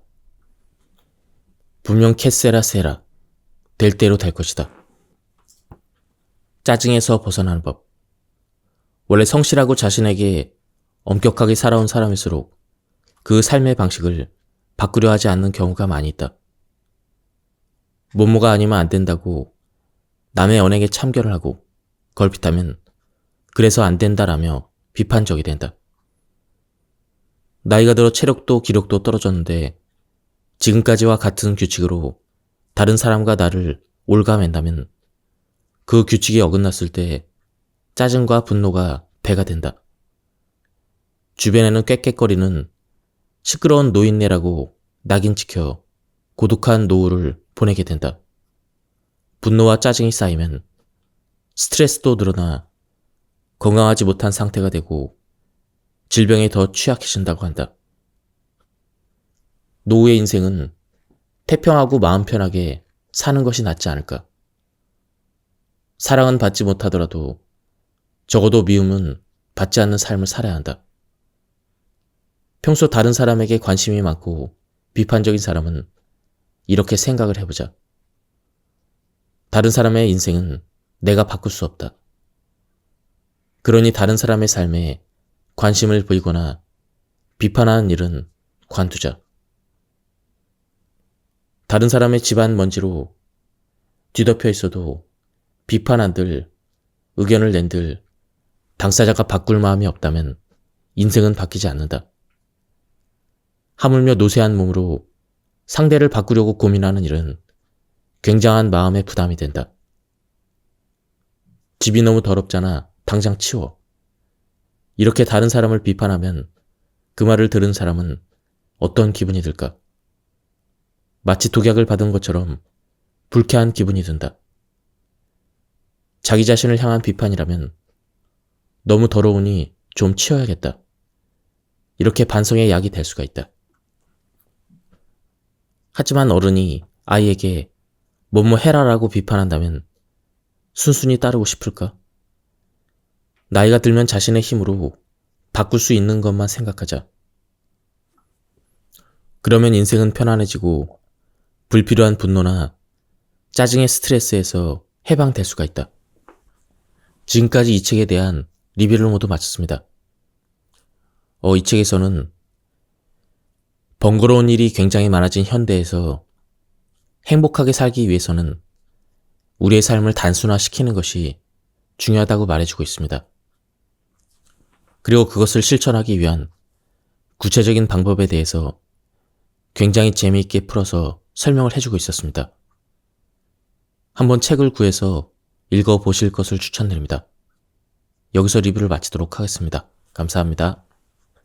분명 캐세라 세라, 될 대로 될 것이다. 짜증에서 벗어나는 법. 원래 성실하고 자신에게 엄격하게 살아온 사람일수록 그 삶의 방식을 바꾸려 하지 않는 경우가 많이 있다. 모모가 아니면 안 된다고 남의 언행에 참견을 하고 걸핏하면 그래서 안 된다라며 비판적이 된다. 나이가 들어 체력도 기력도 떨어졌는데 지금까지와 같은 규칙으로 다른 사람과 나를 올가맨다면 그 규칙이 어긋났을 때 짜증과 분노가 배가 된다. 주변에는 꽥꽥거리는 시끄러운 노인네라고 낙인 찍혀 고독한 노후를 보내게 된다. 분노와 짜증이 쌓이면 스트레스도 늘어나 건강하지 못한 상태가 되고 질병에 더 취약해진다고 한다. 노후의 인생은 태평하고 마음 편하게 사는 것이 낫지 않을까. 사랑은 받지 못하더라도 적어도 미움은 받지 않는 삶을 살아야 한다. 평소 다른 사람에게 관심이 많고 비판적인 사람은 이렇게 생각을 해보자. 다른 사람의 인생은 내가 바꿀 수 없다. 그러니 다른 사람의 삶에 관심을 보이거나 비판하는 일은 관두자. 다른 사람의 집안 먼지로 뒤덮여 있어도 비판한들, 의견을 낸들 당사자가 바꿀 마음이 없다면 인생은 바뀌지 않는다. 하물며 노쇠한 몸으로 상대를 바꾸려고 고민하는 일은 굉장한 마음의 부담이 된다. 집이 너무 더럽잖아. 당장 치워. 이렇게 다른 사람을 비판하면 그 말을 들은 사람은 어떤 기분이 들까? 마치 독약을 받은 것처럼 불쾌한 기분이 든다. 자기 자신을 향한 비판이라면 너무 더러우니 좀 치워야겠다. 이렇게 반성의 약이 될 수가 있다. 하지만 어른이 아이에게 뭐뭐 해라라고 비판한다면 순순히 따르고 싶을까? 나이가 들면 자신의 힘으로 바꿀 수 있는 것만 생각하자. 그러면 인생은 편안해지고 불필요한 분노나 짜증의 스트레스에서 해방될 수가 있다. 지금까지 이 책에 대한 리뷰를 모두 마쳤습니다. 이 책에서는 번거로운 일이 굉장히 많아진 현대에서 행복하게 살기 위해서는 우리의 삶을 단순화시키는 것이 중요하다고 말해주고 있습니다. 그리고 그것을 실천하기 위한 구체적인 방법에 대해서 굉장히 재미있게 풀어서 설명을 해주고 있었습니다. 한번 책을 구해서 읽어보실 것을 추천드립니다. 여기서 리뷰를 마치도록 하겠습니다. 감사합니다.